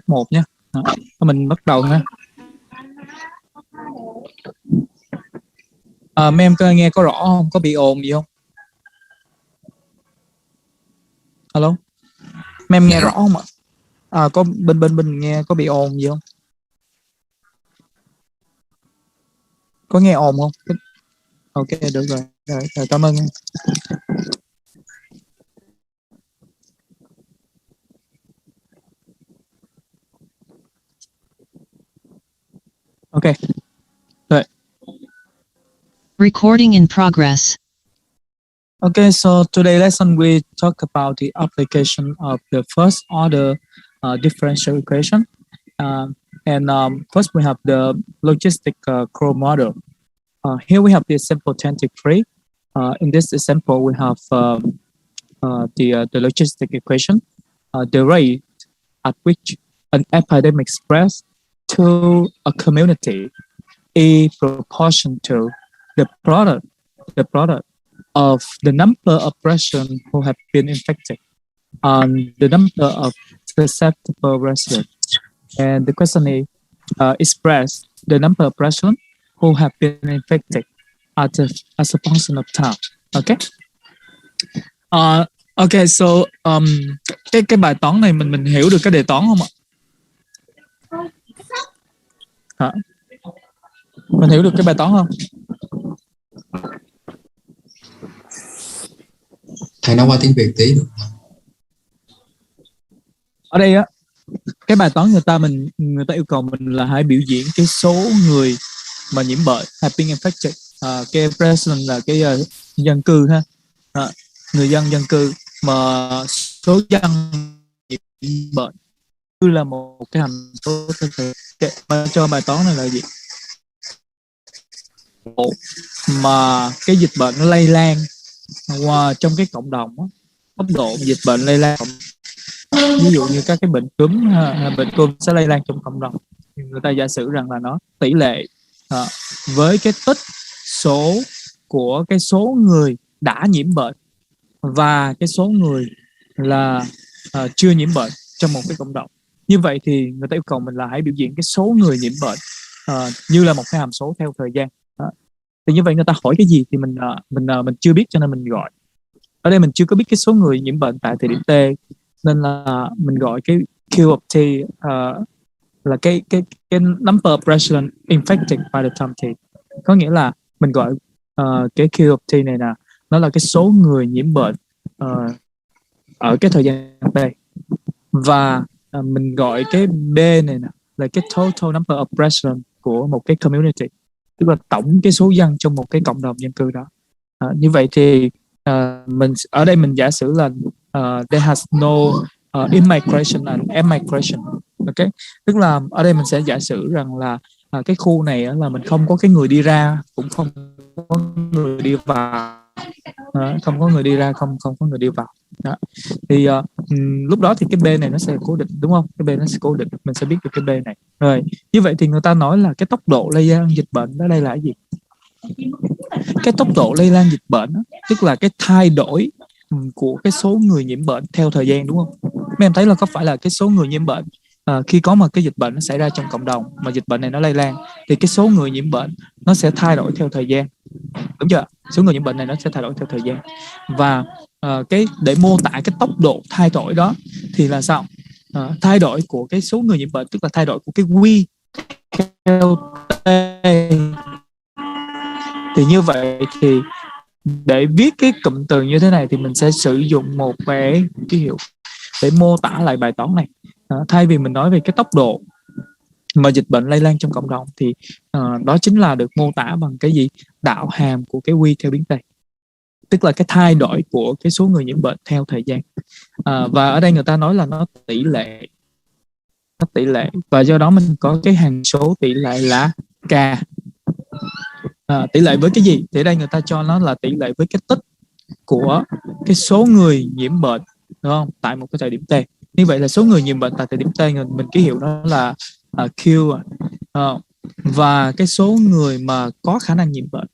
F1 nhé. Mình bắt đầu ha. Mấy em nghe có rõ không? Có bị ồn gì không? Alo? Mấy em nghe rõ không ạ? Có bên nghe có bị ồn gì không? Có nghe ồn không? Ok, được rồi. Rồi cảm ơn. Ok. Rồi. Recording in progress. Okay, so today lesson we talk about the application of the first order differential equation. First we have the logistic curve model. Here we have the example 23. In this example, we have the logistic equation, the rate at which an epidemic spreads to a community is proportional to the product of the number of persons who have been infected and the number of susceptible residents. And the question is, express the number of persons who have been infected as a function of time. Okay. Okay, so cái bài toán này mình hiểu được cái đề toán không ạ? Hả? Mình hiểu được cái bài toán không? Thầy nói qua tiếng Việt tí được. Ở đây á, cái bài toán người ta yêu cầu mình là hãy biểu diễn cái số người mà nhiễm bệnh have been infected. Cái person là cái dân cư ha, người dân cư, mà số dân nhiễm bệnh cứ là một cái hàm số tương tự. Mà cho bài toán này là gì? Mà cái dịch bệnh nó lây lan trong cái cộng đồng đó, tốc độ dịch bệnh lây lan, ví dụ như các cái bệnh cúm sẽ lây lan trong cộng đồng, người ta giả sử rằng là nó tỷ lệ với cái tích số của cái số người đã nhiễm bệnh và cái số người là chưa nhiễm bệnh trong một cái cộng đồng. Như vậy thì người ta yêu cầu mình là hãy biểu diễn cái số người nhiễm bệnh như là một cái hàm số theo thời gian. Thì như vậy người ta hỏi cái gì thì mình chưa biết, cho nên mình gọi. Ở đây mình chưa có biết cái số người nhiễm bệnh tại thời điểm T, nên là mình gọi cái Q of T là cái number of persons infected by the time T. Có nghĩa là mình gọi cái Q of T này nè, nó là cái số người nhiễm bệnh ở cái thời gian T. Và mình gọi cái B này nè là cái total number of persons của một cái community, tức là tổng cái số dân trong một cái cộng đồng dân cư đó. Như vậy thì mình ở đây mình giả sử là there has no immigration and emigration. Okay, tức là ở đây mình sẽ giả sử rằng là cái khu này là mình không có cái người đi ra, cũng không có người đi vào, không có người đi ra, không có người đi vào. Đó. Thì lúc đó thì cái B này nó sẽ cố định, đúng không? Cái B nó sẽ cố định, mình sẽ biết được cái B này. Rồi, như vậy thì người ta nói là cái tốc độ lây lan dịch bệnh ở đây là cái gì? Cái tốc độ lây lan dịch bệnh đó, tức là cái thay đổi của cái số người nhiễm bệnh theo thời gian, đúng không? Mấy em thấy là có phải là cái số người nhiễm bệnh khi có một cái dịch bệnh nó xảy ra trong cộng đồng mà dịch bệnh này nó lây lan thì cái số người nhiễm bệnh nó sẽ thay đổi theo thời gian, đúng chưa? Số người nhiễm bệnh này nó sẽ thay đổi theo thời gian. Và cái để mô tả cái tốc độ thay đổi đó thì là sao? Thay đổi của cái số người nhiễm bệnh tức là thay đổi của cái Q theo T. Thì như vậy thì để viết cái cụm từ như thế này thì mình sẽ sử dụng một cái ký hiệu để mô tả lại bài toán này. Thay vì mình nói về cái tốc độ mà dịch bệnh lây lan trong cộng đồng thì đó chính là được mô tả bằng cái gì? Đạo hàm của cái Q theo biến T, tức là cái thay đổi của cái số người nhiễm bệnh theo thời gian. Và ở đây người ta nói là nó tỷ lệ, và do đó mình có cái hàm số tỷ lệ là K. Tỷ lệ với cái gì? Thì ở đây người ta cho nó là tỷ lệ với cái tích của cái số người nhiễm bệnh, đúng không? Tại một cái thời điểm T. Như vậy là số người nhiễm bệnh tại thời điểm T mình ký hiệu đó là Q. Và cái số người mà có khả năng nhiễm bệnh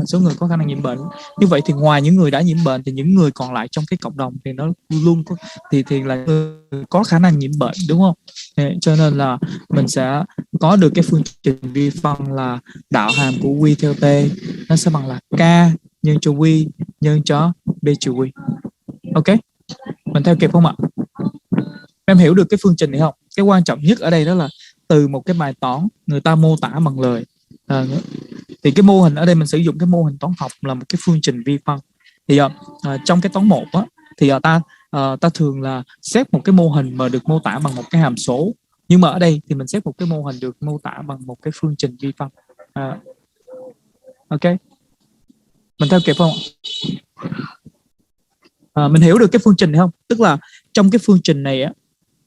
số người có khả năng nhiễm bệnh. Như vậy thì ngoài những người đã nhiễm bệnh thì những người còn lại trong cái cộng đồng thì nó luôn có thì là người có khả năng nhiễm bệnh, đúng không? Cho nên là mình sẽ có được cái phương trình vi phân là đạo hàm của Q theo T nó sẽ bằng là K nhân cho Q nhân cho B trừ Q. Ok, mình theo kịp không ạ? Em hiểu được cái phương trình này không? Cái quan trọng nhất ở đây đó là từ một cái bài toán người ta mô tả bằng lời, thì cái mô hình ở đây mình sử dụng cái mô hình toán học là một cái phương trình vi phân. Thì trong cái toán 1 á, thì ta thường là xét một cái mô hình mà được mô tả bằng một cái hàm số, nhưng mà ở đây thì mình xét một cái mô hình được mô tả bằng một cái phương trình vi phân. Ok, mình theo kịp không? Mình hiểu được cái phương trình này không? Tức là trong cái phương trình này á,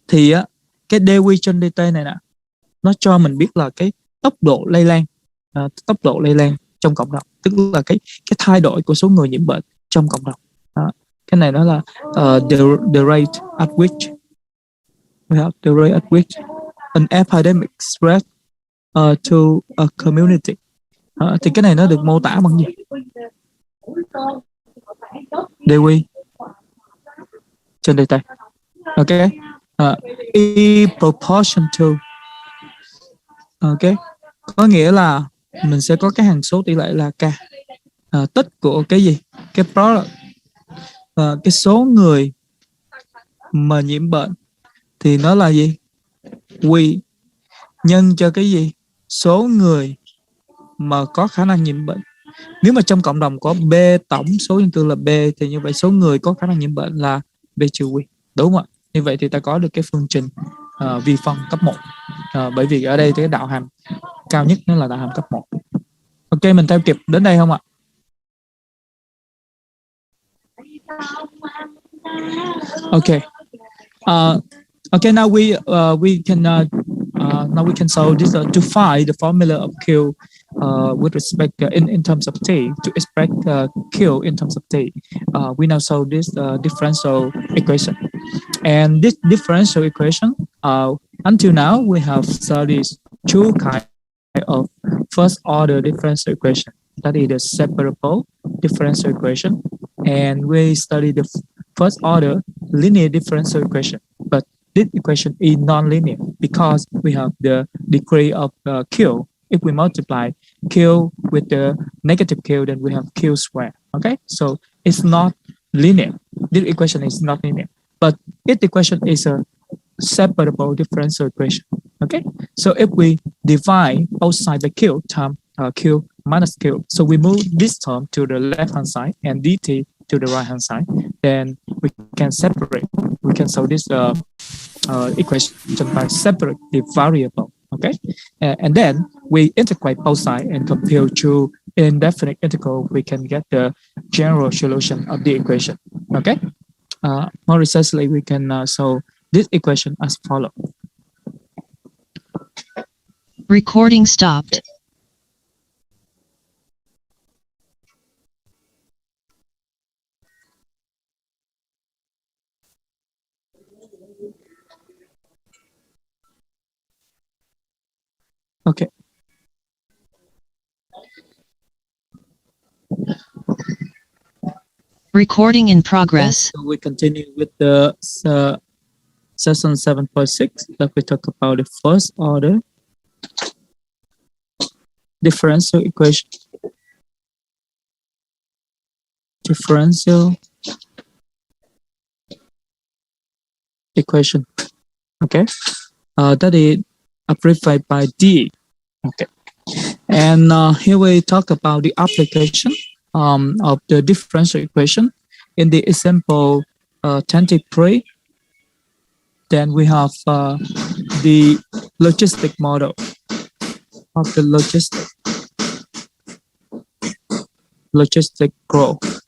thì á, cái dq trên dt này nè, nó cho mình biết là cái tốc độ lây lan trong cộng đồng, tức là cái thay đổi của số người nhiễm bệnh trong cộng đồng. Cái này nó là the rate at which an epidemic spread to a community. Thì cái này nó được mô tả bằng gì? dq trên dt. Ok, in proportion to. Ok, có nghĩa là mình sẽ có cái hằng số tỷ lệ là k, tích của cái gì? Cái product, cái số người mà nhiễm bệnh thì nó là gì? Q nhân cho cái gì? Số người mà có khả năng nhiễm bệnh. Nếu mà trong cộng đồng có B, tổng số dân cư là B, thì như vậy số người có khả năng nhiễm bệnh là B trừ Q, đúng không ạ? Như vậy thì ta có được cái phương trình vi phân cấp 1. Bởi vì ở đây cái đạo hàm cao nhất nó là đạo hàm cấp 1. Ok, mình theo kịp đến đây không ạ? Okay. Okay. Now we can solve this to find the formula of Q with respect in terms of t, to express Q in terms of t. We now solve this differential equation, and this differential equation. Until now, we have studied two kinds of first order differential equation. That is the separable differential equation, and we study the first order linear differential equation. But this equation is non-linear because we have the degree of Q. If we multiply Q with the negative Q, then we have Q squared. Okay, so it's not linear. This equation is not linear, but this equation is a separable differential equation. Okay, so if we divide both sides by Q term, Q minus Q, so we move this term to the left hand side and dt to the right hand side, then we can separate. We can solve this equation by separate the variable. Okay, and then we integrate both sides and compute to indefinite integral. We can get the general solution of the equation. Okay, more precisely, we can solve this equation as follows. Recording stopped. Okay. Recording in progress. So we continue with the session 7.6 that we talk about the first order differential equation. Differential equation. Okay. That is abbreviated by D. Okay. And here we talk about the application of the differential equation in the example 23. Then we have the logistic model of the logistic growth.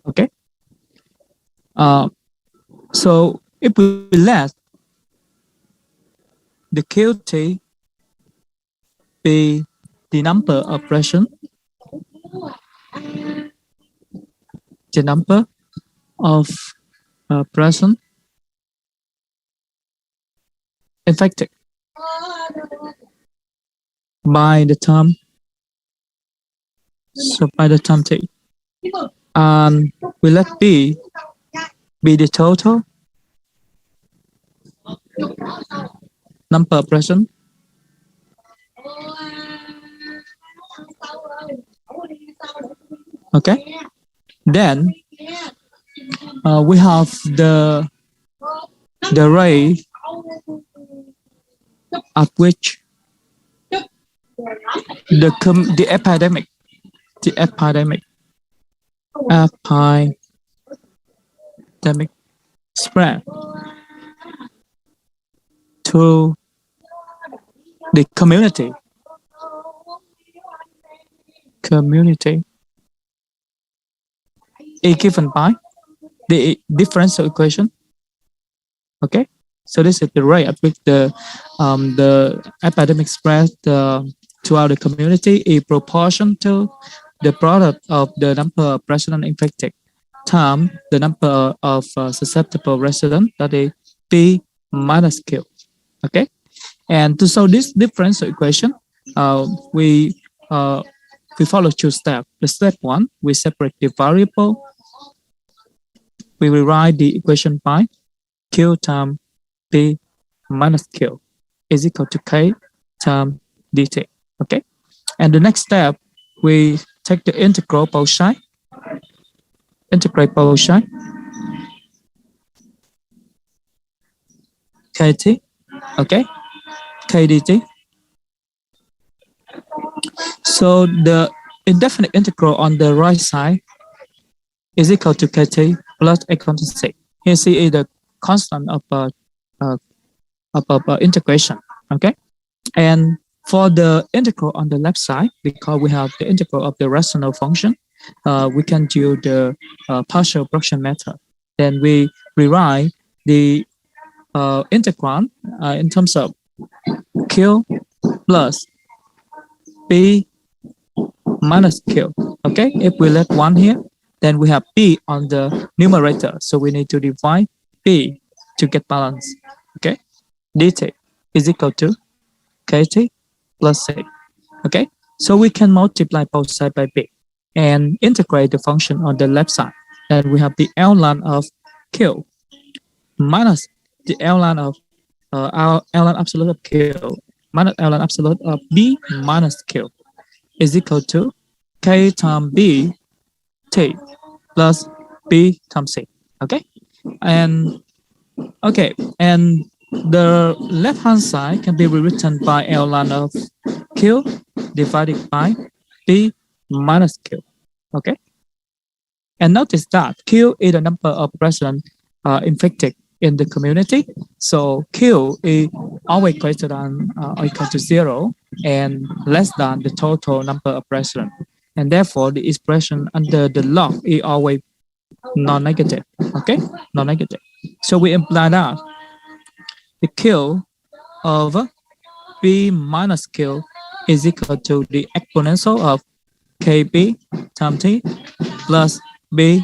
Okay. So if we let the QT be the number of person, the number of person infected. By the term So by the time t, we let B be the total number of present. Okay. Then we have the rate at which the epidemic spread to the community is given by the differential equation. Okay, so this is the rate at which the epidemic spread throughout the community is proportion to the product of the number of residents infected times the number of susceptible residents, that is P minus Q. Okay, and to solve this differential equation, we follow two steps. The step one, we separate the variable. We rewrite the equation by Q times P minus Q is equal to K times dt. Okay, and the next step, we take the integral both sides. Integrate both sides. Kt, okay, k dt. So the indefinite integral on the right side is equal to kt plus a constant c. Here c is the constant of integration. Okay, and for the integral on the left side, because we have the integral of the rational function, we can use the partial fraction method. Then we rewrite the integral in terms of q plus p minus q. Okay, if we let 1 here, then we have p on the numerator, so we need to divide p to get balance. Okay, dt is equal to kt plus c. Okay, so we can multiply both sides by b and integrate the function on the left side. Then we have the ln of q minus the ln of ln absolute of q minus ln absolute of b minus q is equal to k times b t plus b times c. Okay, and the left hand side can be rewritten by ln of q divided by b minus q. Okay, and notice that q is the number of residents infected in the community. So q is always greater than or equal to 0 and less than the total number of residents. And therefore, the expression under the log is always non-negative. Okay, non-negative. So we imply that the q over b minus q is equal to the exponential of kb times t plus b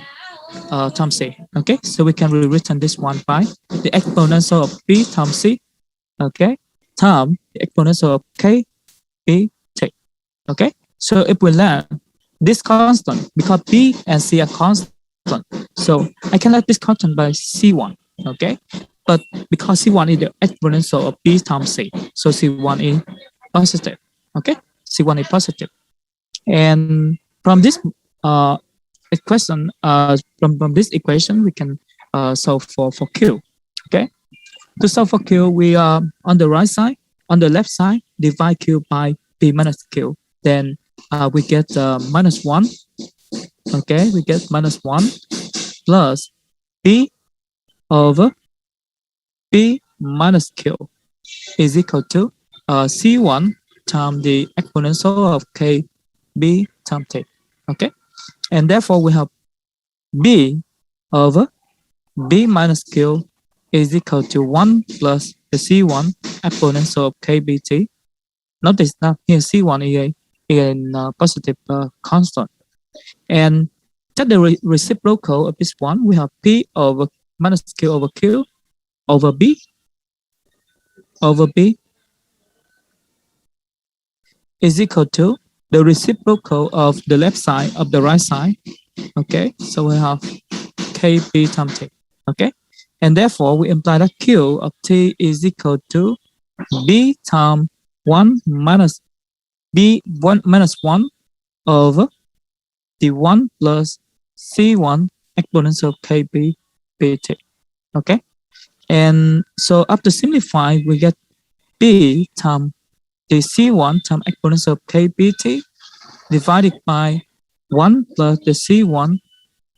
times c. Okay, so we can rewritten this one by the exponential of b times c, okay, times the exponential of k b t. Okay, so if we learn this constant, because b and c are constant, so I can let this constant by c1. Okay, but because c1 is the exponential of b times c, so c1 is positive. Okay, c1 is positive. And from this equation, from this equation, we can solve for q. Okay, to solve for q, we are on the right side, on the left side, divide q by b minus q. Then we get minus 1. Okay, we get minus 1 plus b over b minus q is equal to c1 times the exponential of k b times t. Okay, and therefore we have b over b minus q is equal to 1 plus the c1 exponential of kbt. Notice that here c1 is a positive constant. And take the reciprocal of this one, we have p over minus q over q over b is equal to the reciprocal of the left side of the right side. Okay, so we have kb times t. Okay, and therefore we imply that q of t is equal to b times 1 minus b1 minus 1 over d1 plus c1 exponential kb bt. Okay, and so after simplifying, we get b times the c1 times exponential kbt divided by 1 plus the c1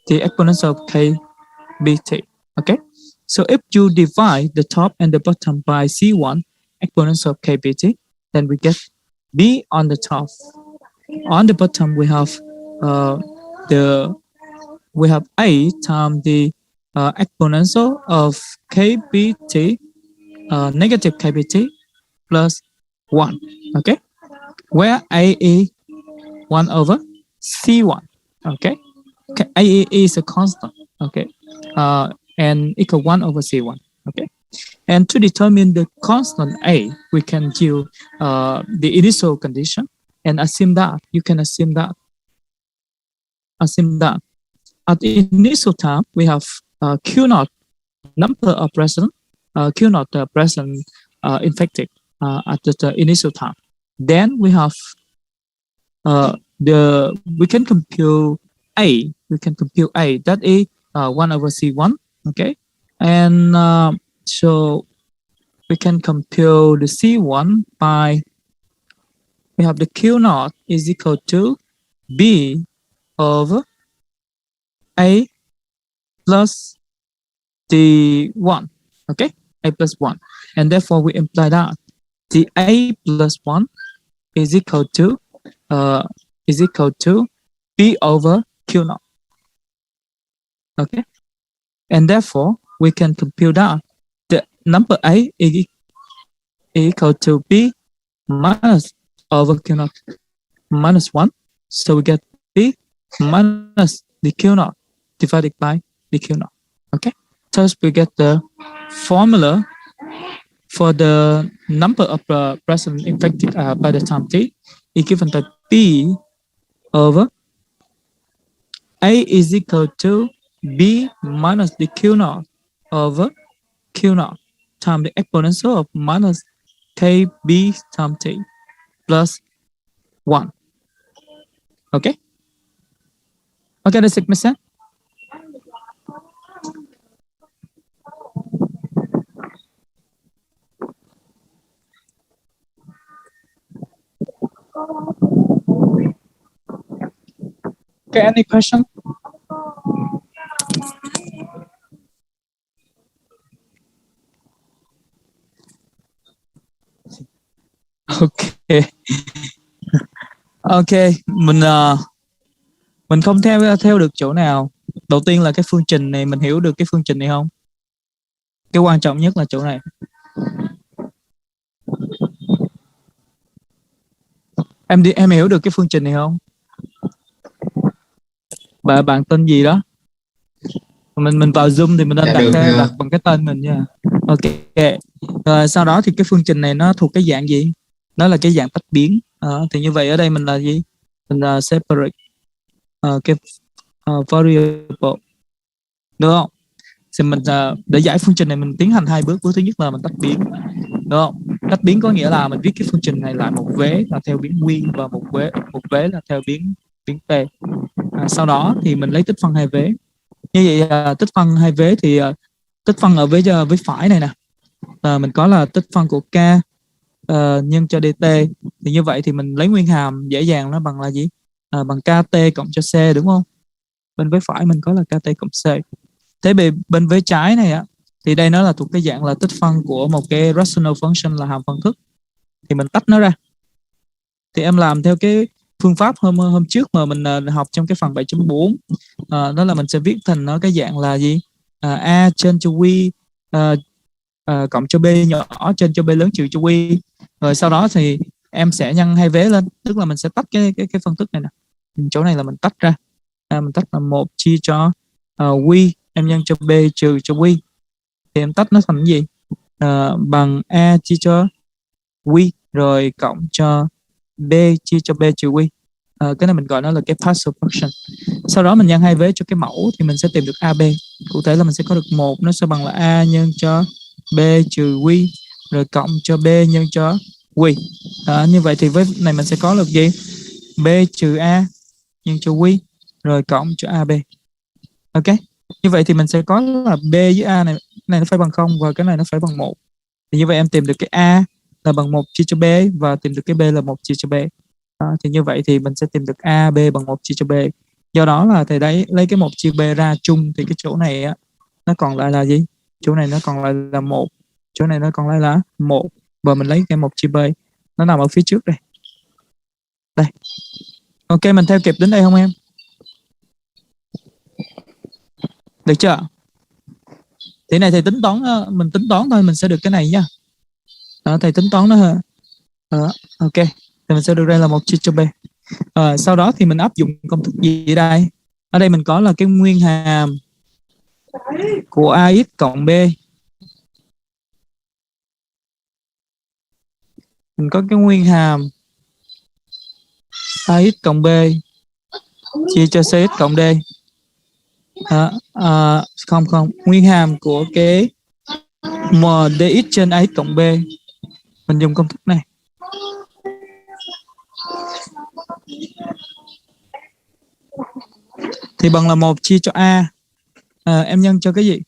the exponential of kbt. Okay, so if you divide the top and the bottom by c1 exponential of kbt, then we get b on the top. On the bottom we have a times the exponential of kbt negative kbt plus 1. Okay, where a is 1 over c1. Okay, a is a constant. Okay, and equal 1 over c1. Okay, and to determine the constant a, we can use the initial condition and assume that at the initial time we have q naught number of present q naught present infected at the initial time. Then we have we can compute a. That is 1 over c1. Okay, and so we can compute the c1 by, we have the q naught is equal to b over a plus d1. Okay, a plus 1, and therefore we imply that the a plus 1 is equal to b over q naught. Okay, and therefore we can compute that the number a is equal to b minus over q naught minus 1. So we get b minus the q naught divided by the q naught. Okay, thus we get the formula for the number of present infected by the time t is given by b over a is equal to b minus the q naught over q naught times the exponential of minus kb times t plus 1. Okay, does it make sense? Okay, any question? Okay. Okay, mình không theo được chỗ nào. Đầu tiên là cái phương trình này, mình hiểu được cái phương trình này không? Cái quan trọng nhất là chỗ này. Em hiểu được cái phương trình này không? Bạn tên gì đó? Mình vào Zoom thì mình nên đặt bằng cái tên mình nha. Ok. Rồi sau đó thì cái phương trình này nó thuộc cái dạng gì? Nó là cái dạng tách biến. Thì như vậy ở đây mình là gì? Mình là separate cái variable, đúng không? Thì mình để giải phương trình này mình tiến hành 2 bước. Bước thứ nhất là mình tách biến, đúng không? Tách biến có nghĩa là mình viết cái phương trình này lại một vế là theo biến nguyên và một vế là theo biến t. Sau đó thì mình lấy tích phân 2 vế. Như vậy tích phân 2 vế thì tích phân ở với phải này nè, mình có là tích phân của k nhân cho dt. Thì như vậy thì mình lấy nguyên hàm dễ dàng nó bằng là gì? Bằng kt cộng cho c, đúng không? Bên vế phải mình có là kt cộng c. Thế bên vế trái này á, thì đây nó là thuộc cái dạng là tích phân của một cái rational function là hàm phân thức. Thì mình tách nó ra. Thì em làm theo cái phương pháp hôm trước mà mình học trong cái phần 7.4, đó là mình sẽ viết thành nó cái dạng là gì? A trên cho q cộng cho b nhỏ trên cho b lớn trừ cho q. Rồi sau đó thì em sẽ nhân 2 vế lên, tức là mình sẽ tách cái phân thức này nè. Chỗ này là mình tách ra, mình tách là 1 chia cho q, em nhân cho b trừ cho q. Thì em tách nó thành cái gì? Bằng a chia cho q rồi cộng cho b chia cho b trừ q. Cái này mình gọi nó là cái partial fraction. Sau đó mình nhân hai vế cho cái mẫu thì mình sẽ tìm được AB. Cụ thể là mình sẽ có được 1 nó sẽ bằng là A nhân cho B trừ Q, rồi cộng cho B nhân cho Q. Như vậy thì với này mình sẽ có được gì? B trừ A nhân cho Q, rồi cộng cho AB. Ok. Như vậy thì mình sẽ có là B với A này nó phải bằng 0 và cái này nó phải bằng 1. Thì như vậy em tìm được cái A là bằng 1 chia cho B và tìm được cái B là 1 chia cho B. Thì như vậy thì mình sẽ tìm được A, B bằng 1 chia cho B. Do đó là thầy đấy lấy cái 1 chia B ra chung thì cái chỗ này á nó còn lại là gì? Chỗ này nó còn lại là 1. Chỗ này nó còn lại là 1 và mình lấy cái 1 chia B nó nằm ở phía trước đây. Đây. Ok, mình theo kịp đến đây không em? Được chưa? Thì này thầy tính toán, mình tính toán thôi mình sẽ được cái này nha. Thầy tính toán nó hả? Ok, thì mình sẽ được đây là 1 chia cho B. Sau đó thì mình áp dụng công thức gì ở đây? Ở đây mình có là cái nguyên hàm của AX cộng B. Mình có cái nguyên hàm AX cộng B chia cho CX cộng D. Không, nguyên hàm của cái MDX trên AX cộng B. Mình dùng công thức này. Thì bằng là 1 chia cho A. Em nhân cho cái gì?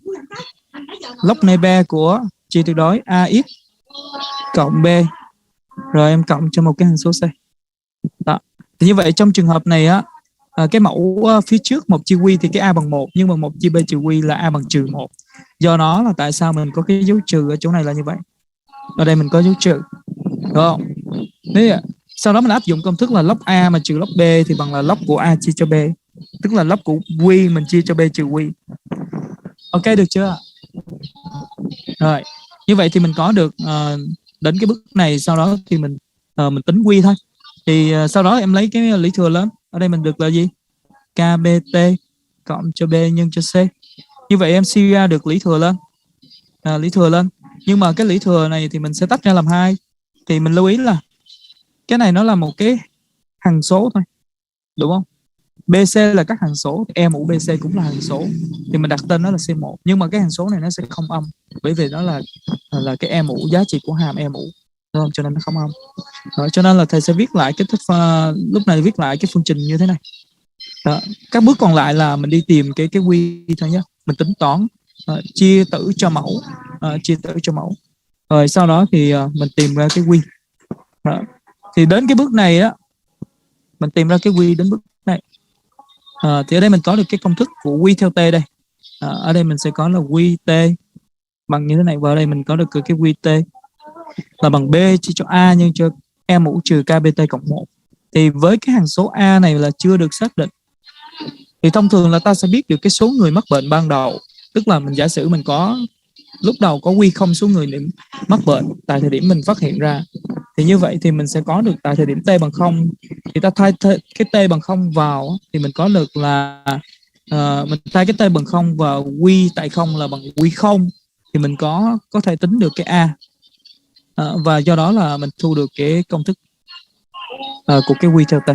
Log này B của chia tuyệt đối AX cộng B. Rồi em cộng cho một cái hằng số C. Đó. Thì như vậy trong trường hợp này á, cái mẫu phía trước 1 chia Q thì cái A bằng 1, nhưng mà 1 chia B trừ Q là A bằng trừ 1. Do đó là tại sao mình có cái dấu trừ ở chỗ này là như vậy. Ở đây mình có dấu trừ. Đúng không? Đấy, sau đó mình áp dụng công thức là log A mà trừ log B thì bằng là log của A chia cho B. Tức là log của Q mình chia cho B trừ Q. Ok, được chưa? Rồi, như vậy thì mình có được đến cái bước này. Sau đó thì mình tính Q thôi. Thì sau đó em lấy cái lý thừa lên. Ở đây mình được là gì? KBT cộng cho B nhân cho C. Như vậy em suy ra được lý thừa lên. Lý thừa lên. Nhưng mà cái lý thừa này thì mình sẽ tách ra làm hai. Thì mình lưu ý là cái này nó là một cái hằng số thôi. Đúng không? BC là các hằng số, E mũ BC cũng là hằng số. Thì mình đặt tên nó là C1. Nhưng mà cái hằng số này nó sẽ không âm. Bởi vì nó là cái E mũ, giá trị của hàm E mũ. Đúng không? Cho nên nó không âm. Rồi, cho nên là thầy sẽ viết lại cái lúc này viết lại cái phương trình như thế này. Đó. Các bước còn lại là mình đi tìm cái Q thôi nhé. Mình tính toán chia tử cho mẫu, chia tử cho mẫu. Rồi sau đó thì mình tìm ra cái Q. Đó. Thì đến cái bước này á, mình tìm ra cái Q đến bước này. Thì ở đây mình có được cái công thức của Q theo T đây. Ở đây mình sẽ có là QT bằng như thế này, và ở đây mình có được cái QT là bằng B chia cho A nhân cho E mũ trừ KBT cộng 1. Thì với cái hằng số A này là chưa được xác định. Thì thông thường là ta sẽ biết được cái số người mắc bệnh ban đầu. Tức là mình giả sử mình có lúc đầu có Q0 số người mắc bệnh tại thời điểm mình phát hiện ra. Thì như vậy thì mình sẽ có được tại thời điểm T bằng 0 thì ta thay cái T bằng 0 vào thì mình có được là mình thay cái T bằng 0 và Q tại 0 là bằng Q0 thì mình có thể tính được cái A. Và do đó là mình thu được cái công thức của cái Q theo T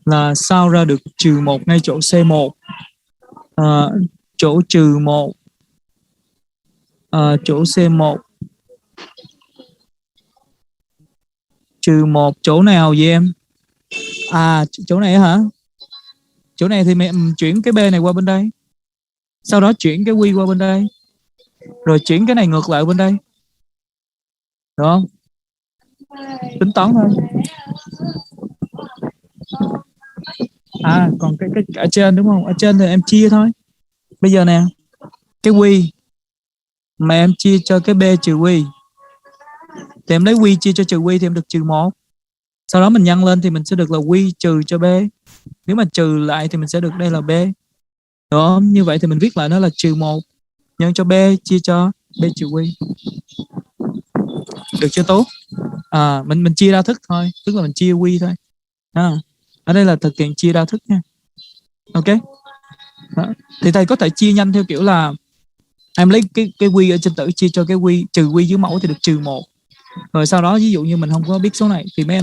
là sao ra được trừ 1 ngay chỗ C1, chỗ trừ 1, chỗ C1 trừ 1 chỗ nào vậy em? Chỗ này hả? Chỗ này thì mình chuyển cái B này qua bên đây, sau đó chuyển cái Q qua bên đây, rồi chuyển cái này ngược lại bên đây, được không? Tính toán thôi. Còn cái ở trên đúng không? Ở trên thì em chia thôi. Bây giờ nè, cái Q mà em chia cho cái B trừ Q thì em lấy Q chia cho trừ Q thì em được trừ 1. Sau đó mình nhân lên thì mình sẽ được là Q trừ cho B. Nếu mà trừ lại thì mình sẽ được đây là B. Đó, như vậy thì mình viết lại nó là trừ 1 nhân cho B chia cho B trừ Q. Được chưa Tú? Mình chia đa thức thôi, tức là mình chia Q thôi. Ở đây là thực hiện chia đa thức nha. Ok. Đó. Thì thầy có thể chia nhanh theo kiểu là em lấy cái Q ở trên tử chia cho cái Q trừ Q dưới mẫu thì được trừ 1. Rồi sau đó ví dụ như mình không có biết số này thì mấy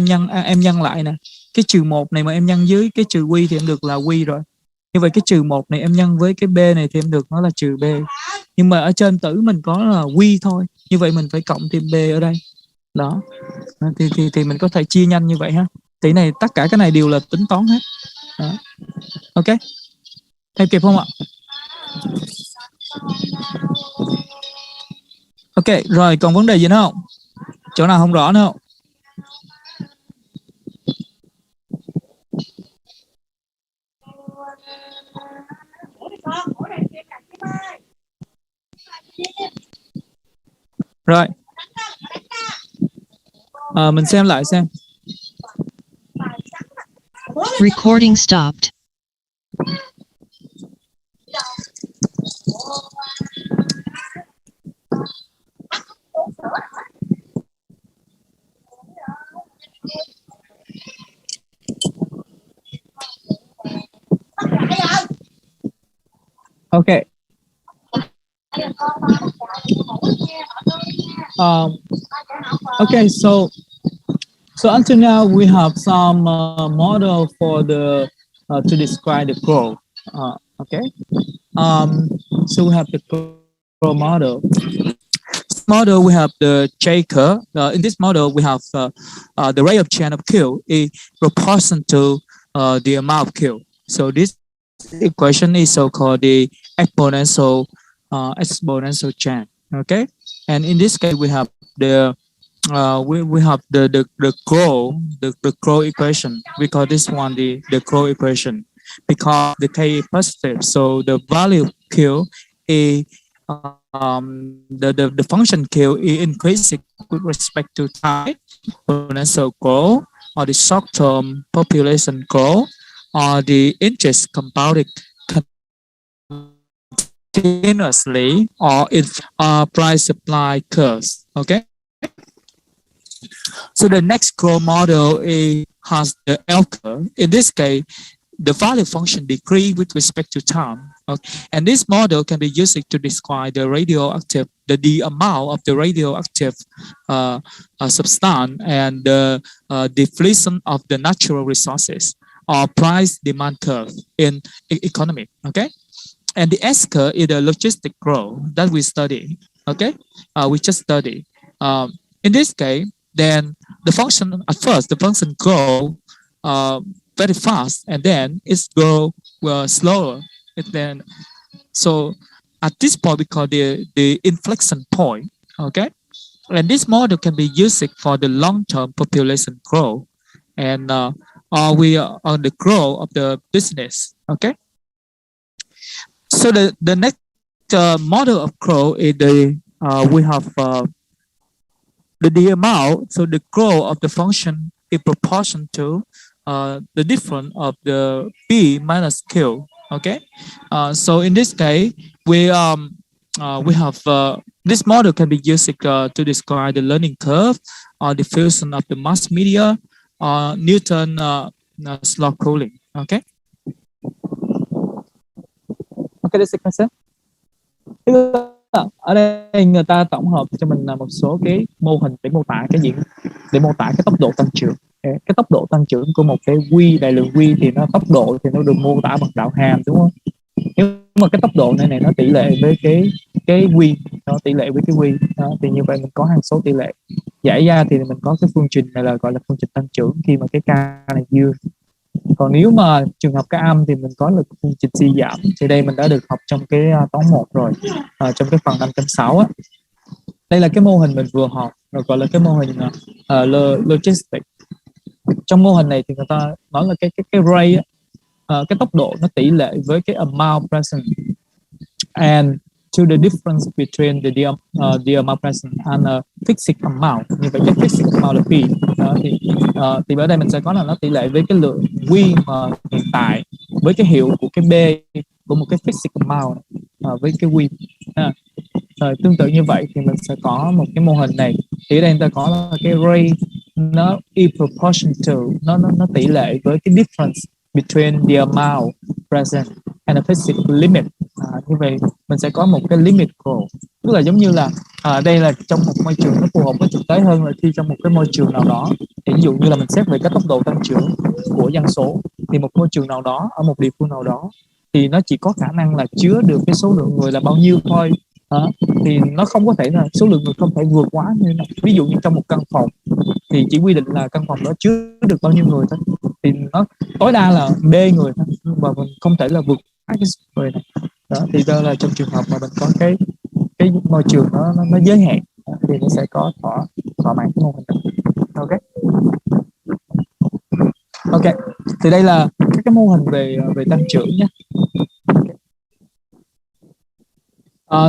em nhân lại nè, cái trừ 1 này mà em nhân dưới cái trừ quy thì em được là quy rồi. Như vậy cái trừ 1 này em nhân với cái b này thì em được nó là trừ b. Nhưng mà ở trên tử mình có là quy thôi. Như vậy mình phải cộng thêm b ở đây. Đó. Thì mình có thể chia nhanh như vậy ha. Thì này tất cả cái này đều là tính toán hết. Đó. Ok. Theo kịp không ạ? Ok, rồi còn vấn đề gì nữa không? Chỗ nào không rõ nữa không? Rồi. Mình xem lại xem. Recording stopped. Okay. Okay, so until now we have some model for the to describe the growth. Okay. So we have the growth model. Model we have the J curve. In this model we have the rate of change of Q is proportional to the amount of Q. So this equation is so-called the exponential change. Okay, and in this case we have the we have the growth equation. We call this one the growth equation because the k is positive. So the value of Q is the function Q is increasing with respect to time, exponential growth, or the short-term population growth, or the interest compounded continuously, or if price supply curves. Okay. So the next growth model has the L curve. In this case, the value function decrease with respect to time. Okay. And this model can be used to describe the radioactive, the amount of the radioactive substance and the depletion of the natural resources or price demand curve in economy. Okay. And the S curve is the logistic growth that we study. Okay. We just study. In this case, then the function at first, the function grow very fast, and then it's grow slower. Then so at this point we call the inflection point. Okay, and this model can be used for the long-term population growth, and we are on the growth of the business. Okay, so the next model of growth is the we have the amount. So the growth of the function is proportional to the difference of the p minus q. Okay, so in this case we have this model can be used to describe the learning curve or diffusion of the mass media or Newton slow cooling. Okay. Okay, this is ở đây người ta tổng hợp cho mình là một số cái mô hình để mô tả cái tốc độ tăng trưởng. Cái tốc độ tăng trưởng của một cái quy đại lượng quy thì tốc độ thì nó được mô tả bằng đạo hàm, đúng không? Nhưng mà cái tốc độ này nó tỷ lệ với cái quy, nó tỷ lệ với cái quy đó, thì như vậy mình có hằng số tỷ lệ giải ra thì mình có cái phương trình này là gọi là phương trình tăng trưởng khi mà cái k này dương. Còn nếu mà trường hợp cái âm thì mình có được phương trình suy giảm, thì đây mình đã được học trong cái toán 1 rồi, trong cái phần 5.6 á. Đây là cái mô hình mình vừa học rồi, gọi là cái mô hình Logistic. Trong mô hình này thì người ta nói là cái rate cái tốc độ nó tỷ lệ với cái amount present and to the difference between the amount present and a fixed amount. Như vậy cái fixed amount là p. Thì ở đây mình sẽ có là nó tỷ lệ với cái lượng quy mà hiện tại với cái hiệu của cái b của một cái fixed amount với cái quy. Tương tự như vậy thì mình sẽ có một cái mô hình này. Thì ở đây người ta có là cái rate nó is proportional to, nó tỷ lệ với cái difference between the amount present and a fixed limit. Như vậy mình sẽ có một cái limit growth. Tức là giống như là đây là trong một môi trường nó phù hợp với thực tế hơn là khi trong một cái môi trường nào đó, thì ví dụ như là mình xét về cái tốc độ tăng trưởng của dân số, thì một môi trường nào đó ở một địa phương nào đó thì nó chỉ có khả năng là chứa được cái số lượng người là bao nhiêu thôi. Thì nó không có thể là số lượng người không thể vượt quá như này. Ví dụ như trong một căn phòng thì chỉ quy định là căn phòng đó chứa được bao nhiêu người thôi, thì nó tối đa là D người thôi, và mình không thể là vượt quá cái số người này. Đó, thì đó là trong trường hợp mà mình có cái môi trường nó giới hạn thì nó sẽ có thỏa mãn cái mô hình đó. Ok, thì đây là các cái mô hình về tăng trưởng nhé.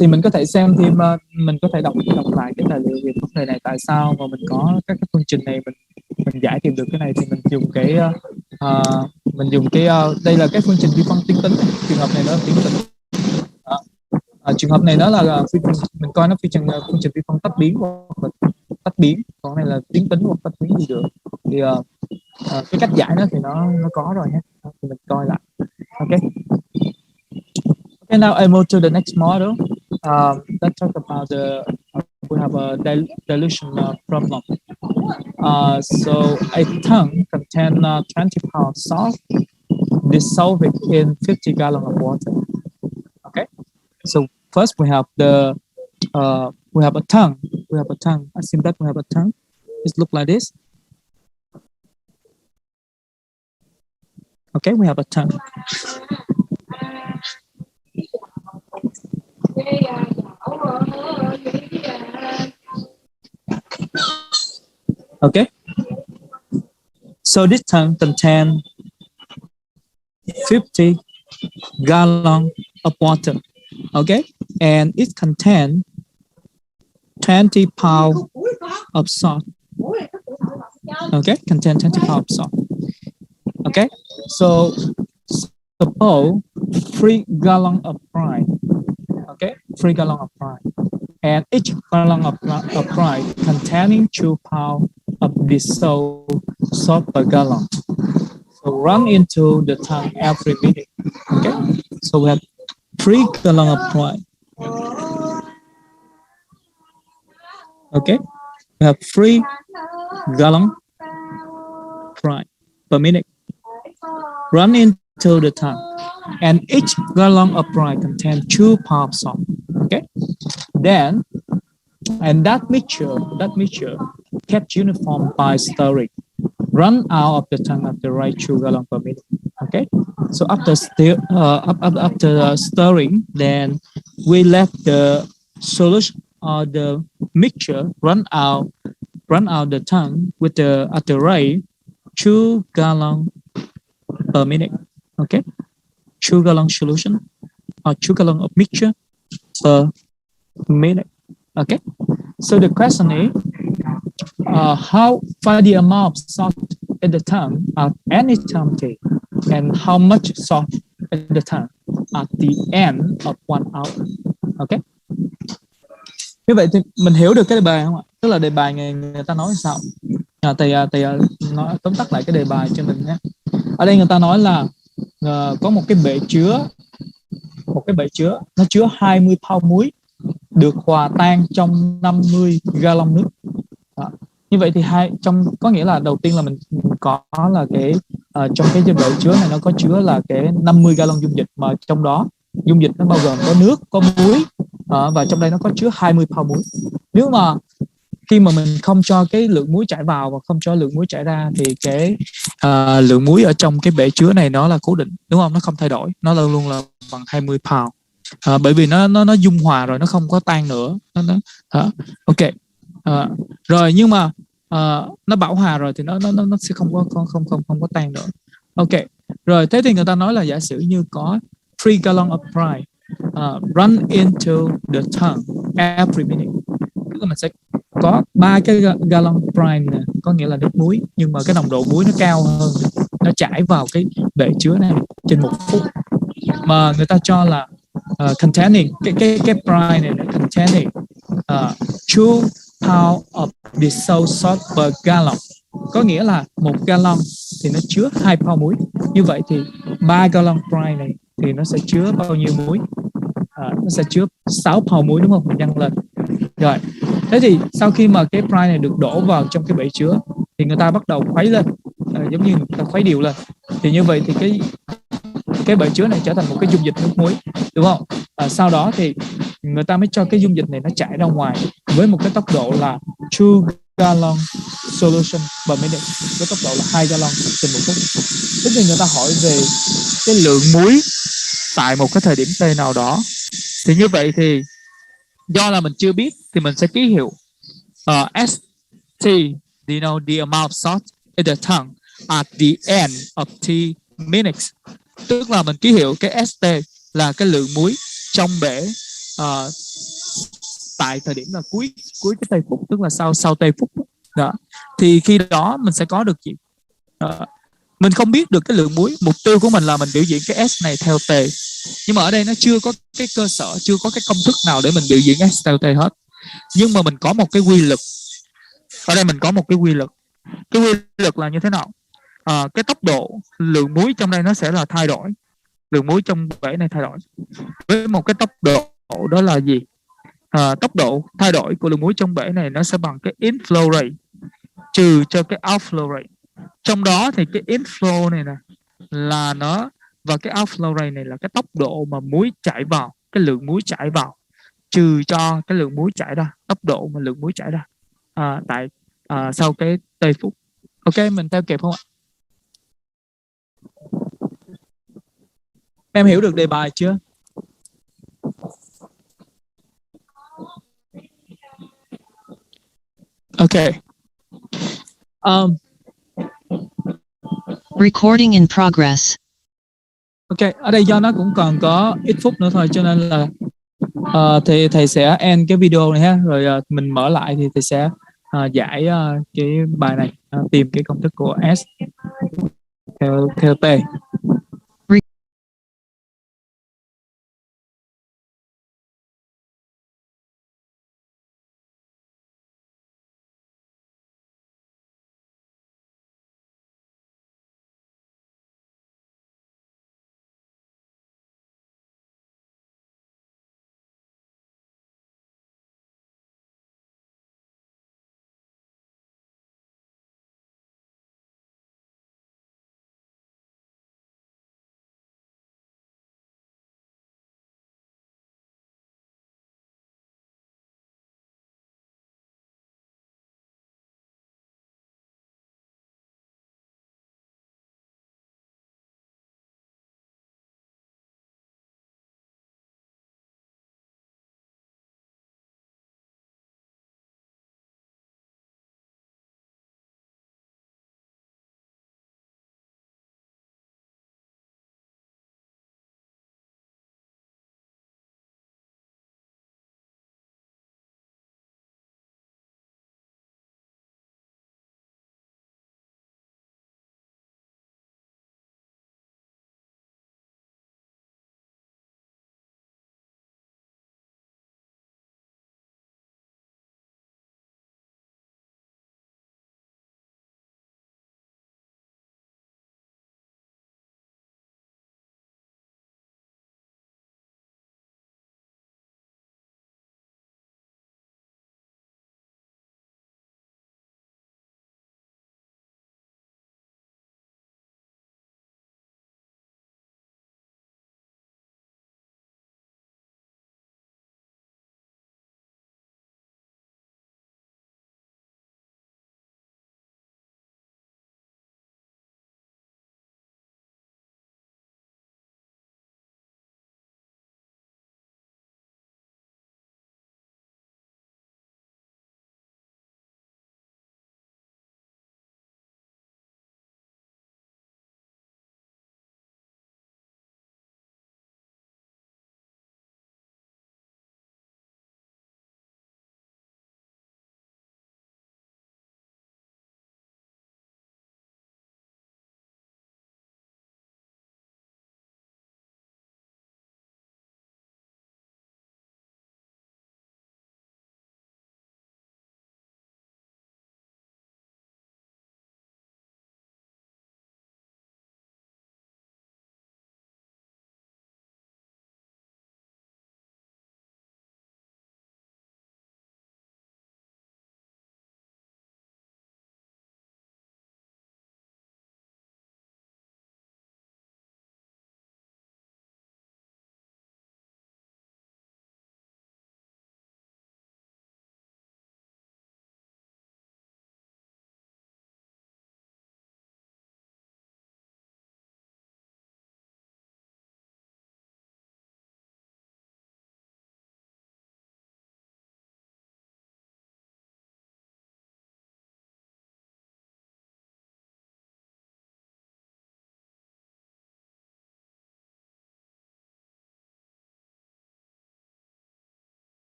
Thì mình có thể xem thêm, mình có thể đọc lại cái tài liệu về vấn đề này, tại sao mà mình có các cái phương trình này, mình giải tìm được cái này. Thì mình dùng đây là cái phương trình vi phân tuyến tính. Trường hợp này nó là tuyến tính. Trường hợp này nó là mình coi nó phương trình vi phân tách biến hoặc là tách biến, còn này là tuyến tính hoặc tách biến gì được. Thì cái cách giải nó thì nó có rồi nhé, thì mình coi lại. Okay, now I move to the next model. Let's talk about we have a dilution problem. So a tank contains 20 pounds salt dissolved in 50 gallons of water. Okay, so first we have a tank. Assume that we have a tank. It looks like this. Okay, we have a tank. Okay, so this tank contains 50 gallons of water. Okay, and it contains 20 pounds of salt. Okay, contain 20 pounds of salt. Okay, so suppose 3 gallons of brine. Okay, 3 gallons of brine, and each gallon of brine containing 2 pounds of dissolved salt per gallon. So run into the tank every minute. Okay, so we have 3 gallons of brine. Okay, we have 3 gallons brine per minute. Run into the tank, and each gallon of brine contains 2 pounds of salt. Okay, then and that mixture kept uniform by stirring. Run out of the tank at the rate 2 gallons per minute. Okay, so after stirring, then we let the solution or the mixture run out the tank with at the rate 2 gallons per minute. Okay, 2 gallon solution or 2 gallons of mixture per minute. Okay, so the question is, how find the amount of salt in the tank at any time t, and how much salt in the tank at the end of 1 hour. Okay, như vậy thì mình hiểu được cái đề bài không ạ? Tức là đề bài người ta nói sao? Thầy nói tóm tắt lại cái đề bài cho mình nhé. Ở đây người ta nói là có một cái bể chứa nó chứa 20 pound muối được hòa tan trong 50 gallon nước. Như vậy thì có nghĩa là đầu tiên là mình có là cái trong cái bể chứa này nó có chứa là cái 50 gallon dung dịch, mà trong đó dung dịch nó bao gồm có nước, có muối, và trong đây nó có chứa 20 pound muối. Nếu mà khi mà mình không cho cái lượng muối chảy vào và không cho lượng muối chảy ra thì cái lượng muối ở trong cái bể chứa này nó là cố định, đúng không? Nó không thay đổi, nó luôn là bằng 20 pound. Bởi vì nó dung hòa rồi, nó không có tan nữa. Ok. Rồi nhưng mà nó bão hòa rồi thì nó sẽ không có tan nữa. Ok. Rồi thế thì người ta nói là giả sử như có 3 gallon of brine run into the tank every minute. Tức là mình sẽ có 3 cái gallon brine này, có nghĩa là nước muối, nhưng mà cái nồng độ muối nó cao hơn, nó chảy vào cái bể chứa này trên 1 phút. Mà người ta cho là containing cái brine này nó containing 2 pounds of dissolved salt per gallon. Có nghĩa là 1 gallon thì nó chứa 2 pound muối. Như vậy thì 3 gallon brine này thì nó sẽ chứa bao nhiêu muối? nó sẽ chứa 6 pound muối đúng không, mình nhân lên. Rồi thế thì sau khi mà cái brine này được đổ vào trong cái bể chứa thì người ta bắt đầu khuấy lên, giống như người ta khuấy đều lên, thì như vậy thì cái bể chứa này trở thành một cái dung dịch nước muối, đúng không? Sau đó thì người ta mới cho cái dung dịch này nó chảy ra ngoài với một cái tốc độ là 2 gallon solution per minute, với tốc độ là 2 gallon trên một phút. Thế thì người ta hỏi về cái lượng muối tại một cái thời điểm t nào đó, thì như vậy thì do là mình chưa biết thì mình sẽ ký hiệu ST denote the amount of salt in the tank at the end of t minutes, tức là mình ký hiệu cái ST là cái lượng muối trong bể tại thời điểm là cuối cái tây phút, tức là sau tây phút đó. Thì khi đó mình sẽ có được gì? Mình không biết được cái lượng muối, mục tiêu của mình là mình biểu diễn cái S này theo T, nhưng mà ở đây nó chưa có cái cơ sở, chưa có cái công thức nào để mình biểu diễn S theo T hết. Nhưng mà mình có một cái quy luật, ở đây mình có một cái quy luật. Cái quy luật là như thế nào? Cái tốc độ lượng muối trong đây nó sẽ là thay đổi, lượng muối trong bể này thay đổi với một cái tốc độ, đó là gì? Tốc độ thay đổi của lượng muối trong bể này nó sẽ bằng cái inflow rate trừ cho cái outflow rate. Trong đó thì cái inflow này nè là nó, và cái outflow rate này là cái tốc độ mà muối chảy vào, cái lượng muối chảy vào trừ cho cái lượng muối chảy ra, tốc độ mà lượng muối chảy ra tại sau cái tây phút. Ok, mình theo kịp không ạ? Em hiểu được đề bài chưa? Ok. Recording in progress. Ok, ở đây do nó cũng còn có ít phút nữa thôi, cho nên là thì thầy sẽ end cái video này ha, rồi mình mở lại thì thầy sẽ giải cái bài này, tìm cái công thức của S theo T.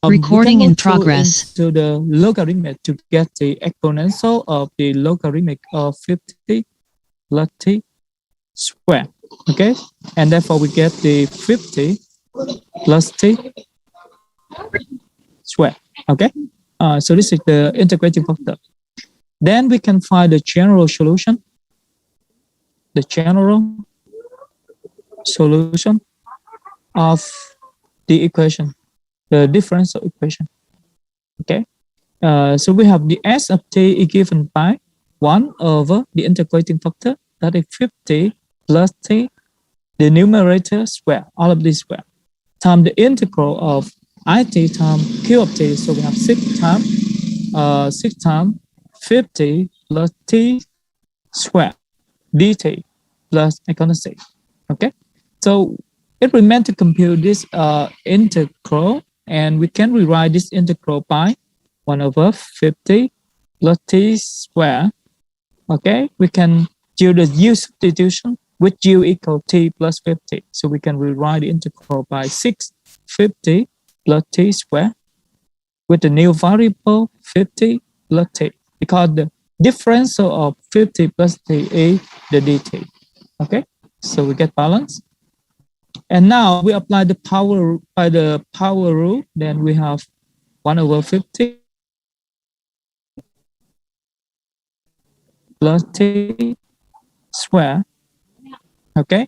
Recording in we can go progress. into the logarithmic to get the exponential of the logarithmic of 50 plus t square. Okay, and therefore we get the 50 plus t square. Okay, so this is the integrating factor. Then we can find the general solution. The general solution of the equation, the differential equation. Okay, so we have the s of t is given by 1 over the integrating factor, that is 50 plus t, the numerator square, all of these square, times the integral of it times q of t. So we have 6 times 50 plus t square dt plus equal 6. Okay, so it remains to compute this integral, and we can rewrite this integral by 1 over 50 plus t square. Okay, we can do the u substitution with u equal t plus 50. So we can rewrite the integral by 650 plus t square with the new variable 50 plus t, because the differential of 50 plus t is the dt. Okay, so we get balance. And now we apply the power by the power rule. Then we have 1 over 50 plus t square. Okay,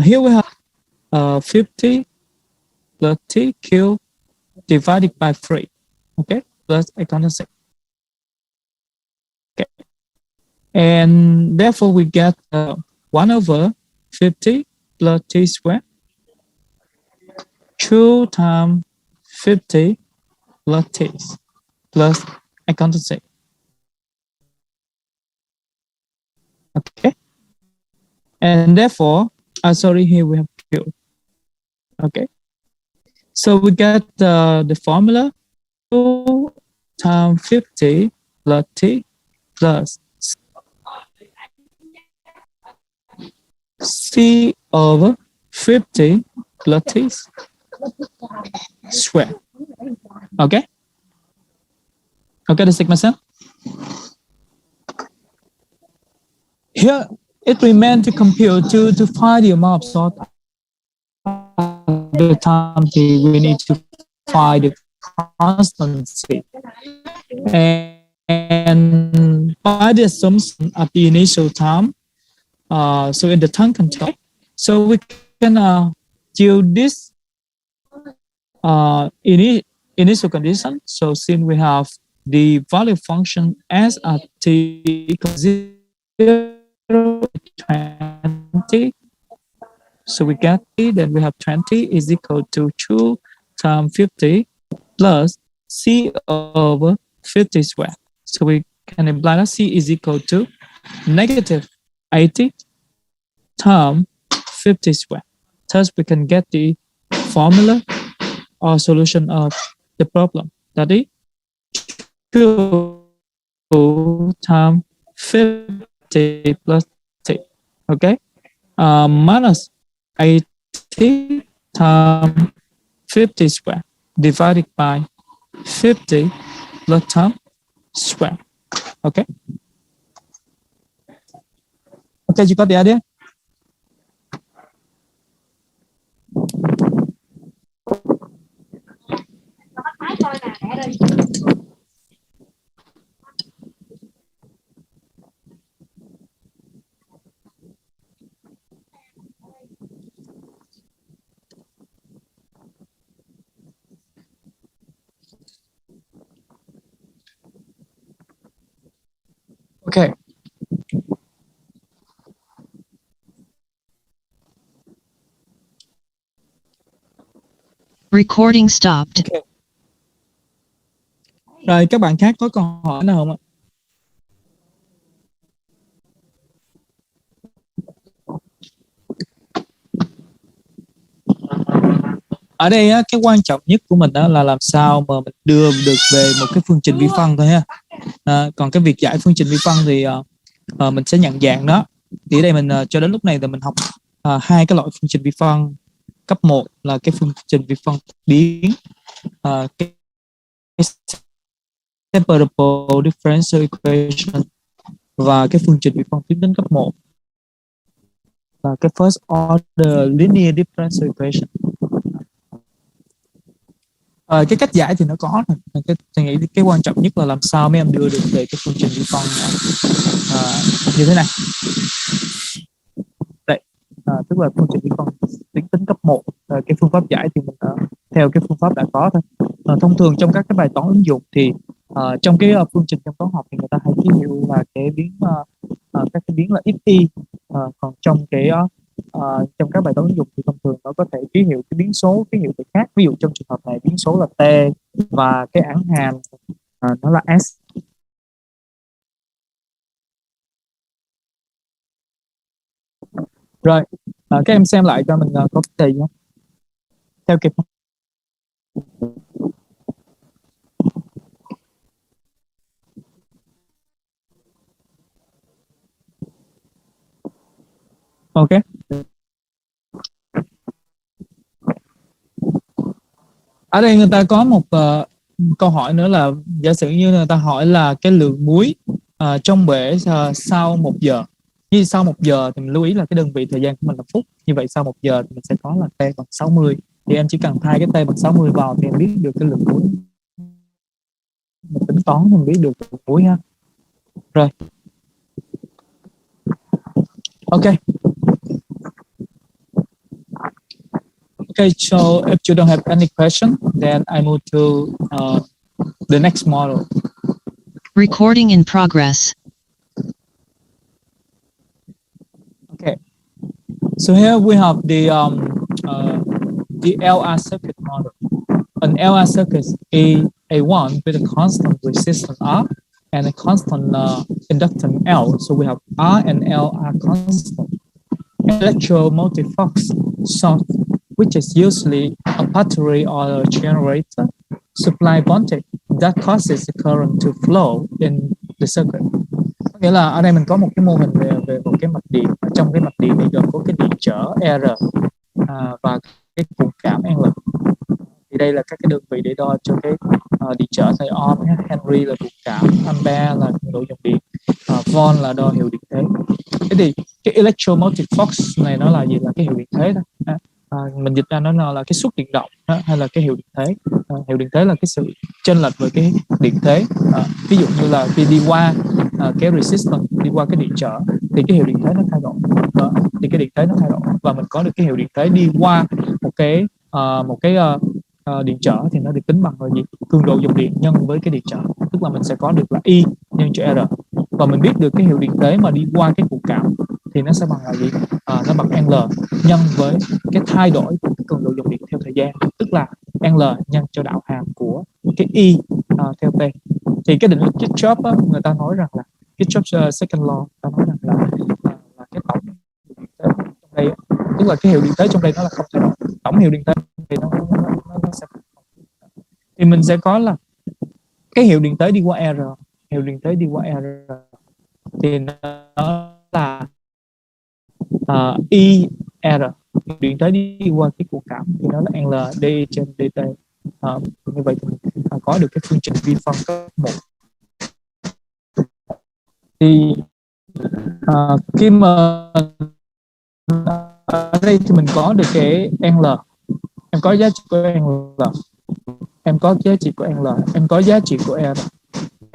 here we have 50 plus t cubed divided by 3. Okay, plus equal 6. Okay, and therefore we get 1 over 50 plus t square 2 times 50 plus t plus equal 6. Okay, and therefore, sorry, here we have q. Okay, so we get the formula 2 times 50 plus t plus c over 50 plus t square. Okay, okay, the sigma sense. Here it remains to compute to find the amount of salt. The time we need to find the constancy, and by the assumption of the initial time, so in the time control, so we can do this initial condition. So since we have the value function s at t equals 0, 20, so we get t, then we have 20 is equal to 2 times 50 plus c over 50 square. So we can imply that c is equal to negative 80 times 50 square. Thus, we can get the formula or solution of the problem. That is 2 times 50 plus t. Okay, minus 80 times 50 square divided by 50 plus time square. Okay. Okay, you got the idea? Okay. Recording stopped. Okay. Rồi các bạn khác có câu hỏi nào không ạ? Ở đây á, cái quan trọng nhất của mình đó là làm sao mà mình đưa được về một cái phương trình vi phân thôi ha. Còn cái việc giải phương trình vi phân thì mình sẽ nhận dạng đó. Thì ở đây mình cho đến lúc này thì mình học hai cái loại phương trình vi phân. Cấp 1 là cái phương trình vi phân biến, cái Separable Differential Equation và cái phương trình vi phân tuyến tính cấp 1 và cái First Order Linear Differential Equation. Cái cách giải thì nó có rồi. Tôi nghĩ cái quan trọng nhất là làm sao mấy em đưa được về cái phương trình vi phân như thế này. Đây, tức là phương trình vi phân tuyến tính cấp 1. Cái phương pháp giải thì mình theo cái phương pháp đã có thôi. Thông thường trong các cái bài toán ứng dụng thì trong cái phương trình trong toán học thì người ta hay ký hiệu là cái biến các cái biến là xy. Còn trong cái trong các bài toán ứng dụng thì thông thường nó có thể ký hiệu cái biến số ký hiệu khác. Ví dụ trong trường hợp này biến số là t và cái ẵng hàm nó là s. Rồi các em xem lại cho mình có cái gì không theo kịp không? Ok. Ở đây người ta có một câu hỏi nữa là giả sử như người ta hỏi là cái lượng muối trong bể sau 1 giờ. Như sau 1 giờ thì mình lưu ý là cái đơn vị thời gian của mình là phút. Như vậy sau 1 giờ thì mình sẽ có là t bằng 60. Thì em chỉ cần thay cái t bằng 60 vào thì em biết được cái lượng muối. Mình tính toán mình biết được lượng muối ha. Rồi. Ok. Okay, so if you don't have any question, then I move to the next model. Recording in progress. Okay, so here we have the LR circuit model. An LR circuit is A1 with a constant resistance R and a constant inductance L. So we have R and L are constant. Electromotive flux source, which is usually a battery or a generator, supply voltage that causes the current to flow in the circuit. Có nghĩa là ở đây mình có một cái mô hình về một cái mạch điện. Trong cái mạch điện này gồm có cái điện trở R và cái cuộn cảm L. Thì đây là các cái đơn vị để đo cho cái điện trở thời ohm, Henry là cuộn cảm, ampere là độ dòng điện, volt là đo hiệu điện thế. Thế thì cái electromotive flux này nó là gì? Là cái hiệu điện thế thôi. Mình dịch ra nó là cái suất điện động hay là cái hiệu điện thế. Hiệu điện thế là cái sự chênh lệch với cái điện thế. Ví dụ như là khi đi qua cái resistance, đi qua cái điện trở thì cái hiệu điện thế nó thay đổi. Thì cái điện thế nó thay đổi và mình có được cái hiệu điện thế đi qua một cái điện trở thì nó được tính bằng là gì? Cường độ dòng điện nhân với cái điện trở, tức là mình sẽ có được là I nhân cho R. Và mình biết được cái hiệu điện thế mà đi qua cái cuộn cảm thì nó sẽ bằng là gì? Nó bằng L nhân với cái thay đổi của cái cường độ dòng điện theo thời gian, tức là L nhân cho đạo hàm của cái I theo T. Thì cái định律Kirchhoff người ta nói rằng là Kirchhoff second law, ta nói rằng là cái tổng trong đây, tức là cái hiệu điện thế trong đây nó là không thay đổi, tổng hiệu điện thế thì nó sẽ, thì mình sẽ có là cái hiệu điện thế đi qua R, hiệu điện thế đi qua R thì nó là IR, điện thế đi qua cái cuộn cảm thì nó là L D trên dt. Như vậy thì mình có được cái phương trình vi phân cấp 1. Thì khi mà ở đây thì mình có được cái L, em có giá trị của L, em có giá trị của L, em có giá trị của R.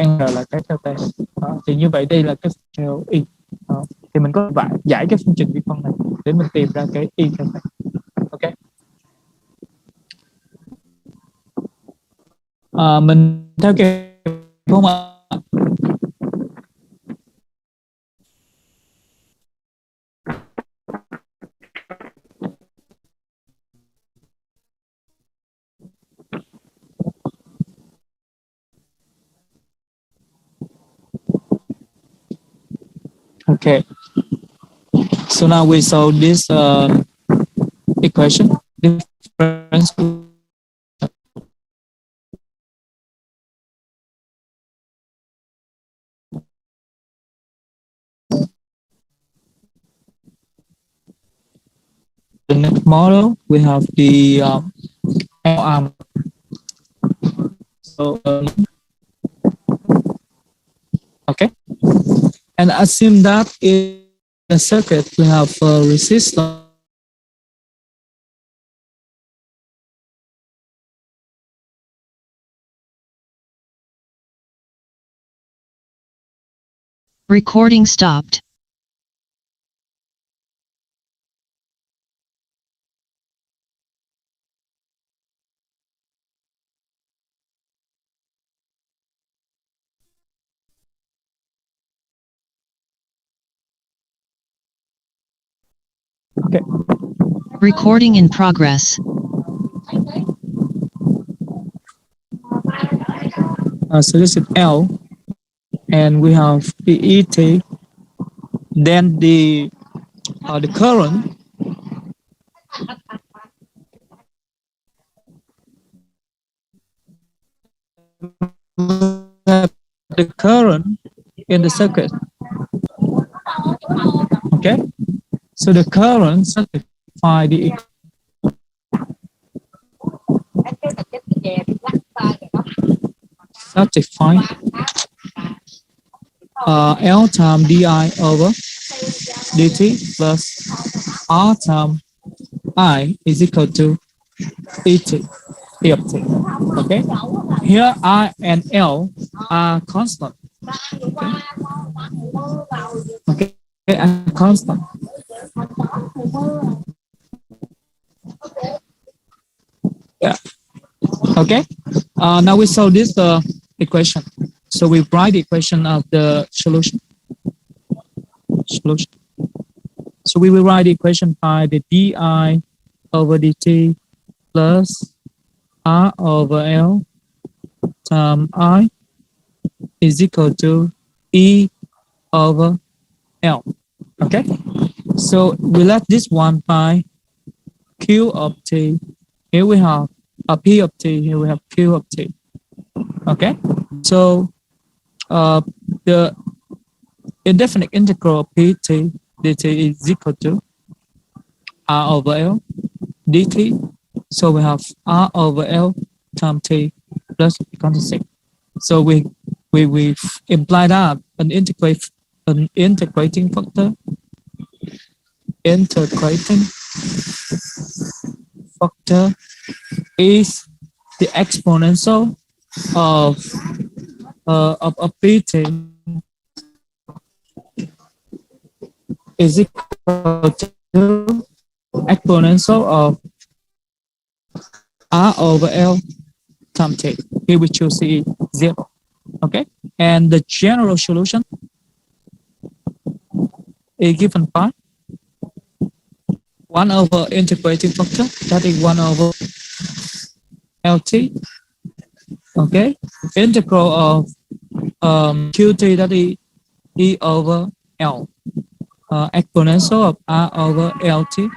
N là cái theo T. Thì như vậy đây là cái theo Y. Thì mình có giải cái phương trình vi phân này để mình tìm ra cái Y theo T. Ok. Mình theo kịp không ạ? Okay. So now we solve this equation. Differential. The next model we have the L arm. So And assume that in the circuit we have a resistor Recording stopped. Okay. Recording in progress. So this is L, and we have PET. Then the current the current in the circuit. Okay. So the current satisfy the satisfy L time di over dt plus R time I is equal to ET, E of t. Okay. Here I and L are constant. Okay. Okay, are constant. Yeah. Okay. Now we solve this equation. So we write the equation of the solution. So we will write the equation by the di over dt plus R over L times I is equal to E over L. Okay. So we let this one by Q of t. Here we have a P of t. Here we have Q of t. Okay. So the indefinite integral of pt dt is equal to R over L dt. So we have R over L times t plus equal to 6. So we imply that an integrating factor is the exponential of pt is equal to exponential of R over L times t. Here we choose C 0. Okay. And the general solution is given by 1 over integrating factor, that is 1 over LT. Okay. Integral of QT, that is E over L. Exponential of R over LT.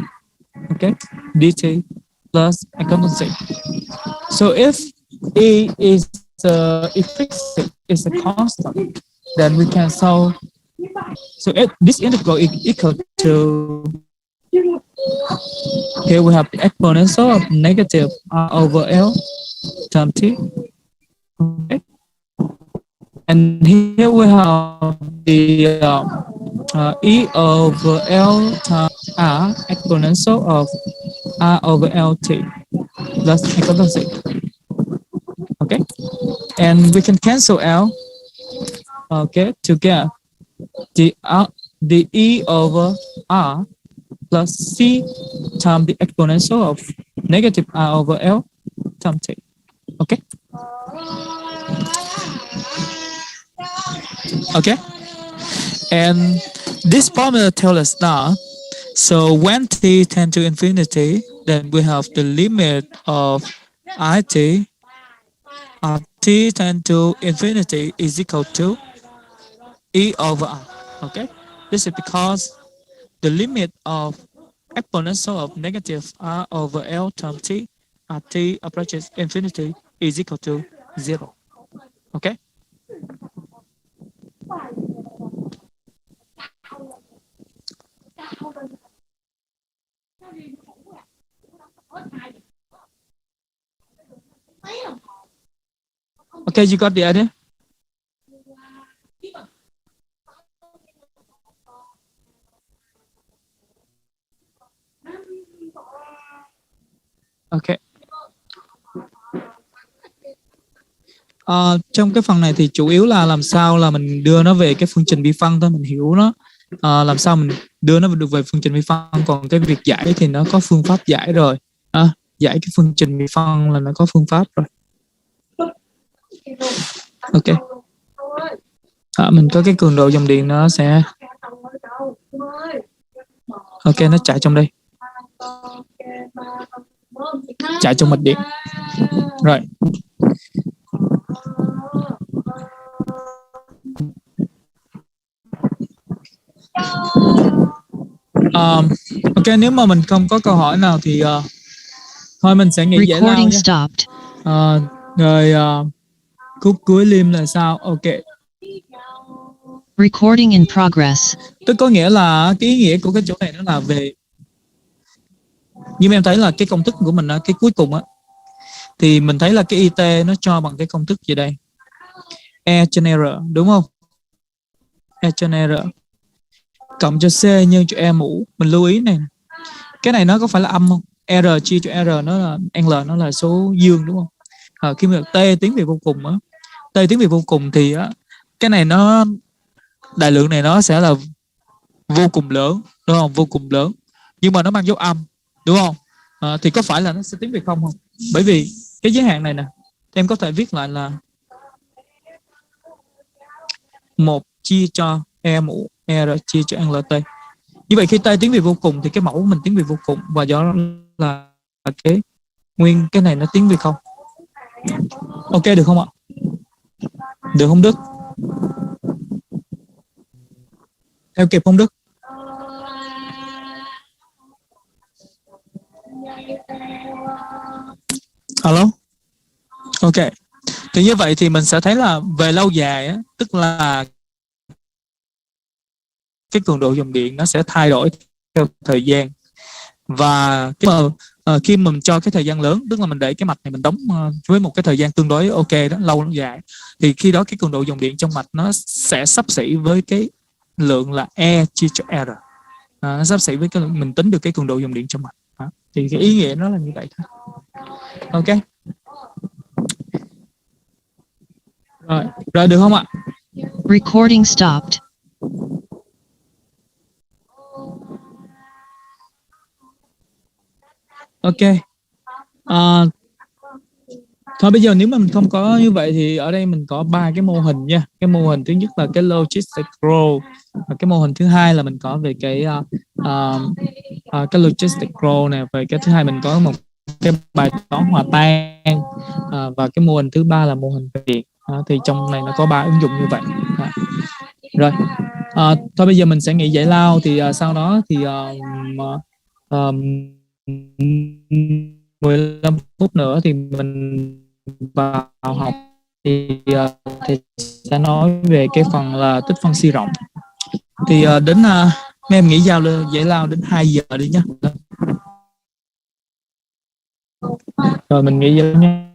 Okay. DT plus equal to 6. So if E is fixed, is a constant, then we can solve. So this integral is equal to, here we have the exponential of negative R over L times t. Okay. And here we have the E over L times R exponential of R over LT plus equal to 6. Okay. And we can cancel L, okay, to get the E over R plus C times the exponential of negative R over L times T. Okay. Okay. And this formula tells us that, so when t tends to infinity, then we have the limit of it at t tends to infinity is equal to E over R. Okay. This is because the limit of exponential of negative R over L times t at t approaches infinity is equal to 0. Okay. Okay, you got the idea? Ok. Trong cái phần này thì chủ yếu là làm sao là mình đưa nó về cái phương trình vi phân thôi, mình hiểu nó. Làm sao mình đưa nó được về phương trình vi phân, còn cái việc giải thì nó có phương pháp giải rồi. Giải cái phương trình vi phân là nó có phương pháp rồi. Ok. Mình có cái cường độ dòng điện nó sẽ ok, nó chạy trong đây, chạy trong mạch điện rồi. Ok, nếu mà mình không có câu hỏi nào thì thôi mình sẽ nghỉ giải lao Recording nhé. stopped. Rồi khúc cuối Liêm là sao? Ok. Recording in progress. Tức có nghĩa là cái ý nghĩa của cái chỗ này nó là về, như em thấy là cái công thức của mình cái cuối cùng á, thì mình thấy là cái IT nó cho bằng cái công thức gì đây? E trên R đúng không? E trên R cộng cho C nhân cho E mũ. Mình lưu ý này, cái này nó có phải là âm không? R chia cho R nó là L, nó là số dương đúng không? Khi mà T tiến về vô cùng á, T tiến về vô cùng thì á, cái này nó, đại lượng này nó sẽ là vô cùng lớn đúng không? Vô cùng lớn, nhưng mà nó mang dấu âm đúng không? Thì có phải là nó sẽ tiến về không không? Bởi vì cái giới hạn này nè, em có thể viết lại là 1 chia cho E mũ R chia cho LT. Như vậy khi T tiến về vô cùng thì cái mẫu mình tiến về vô cùng, và do đó là cái nguyên cái này nó tiến về không. Ok được không ạ? Được không Đức? Theo kịp không Đức? Alo. Ok. Thì như vậy thì mình sẽ thấy là về lâu dài á, tức là cái cường độ dòng điện nó sẽ thay đổi theo thời gian. Và cái mà khi mà mình cho cái thời gian lớn, tức là mình để cái mạch này mình đóng với một cái thời gian tương đối ok đó, lâu nó dài, thì khi đó cái cường độ dòng điện trong mạch nó sẽ xấp xỉ với cái lượng là E chia cho R. Nó xấp xỉ với cái lượng mình tính được cái cường độ dòng điện trong mạch. Thì cái ý nghĩa nó là như vậy thôi. Ok. Rồi được không ạ? Recording stopped. Ok. Thôi bây giờ nếu mà mình không có như vậy thì ở đây mình có 3 cái mô hình nha. Cái mô hình thứ nhất là cái Logistic, và cái mô hình thứ hai là mình có về cái Logistic này. Về cái thứ hai mình có một cái bài toán hòa tan, và cái mô hình thứ ba là mô hình về điện. Thì trong này nó có 3 ứng dụng như vậy. Rồi. Thôi bây giờ mình sẽ nghỉ giải lao, thì sau đó thì 15 phút nữa thì mình vào học, thì sẽ nói về cái phần là tích phân suy rộng. Thì đến mấy em nghỉ giải lao đến 2 giờ đi nhé. Rồi mình nghỉ giờ nhé.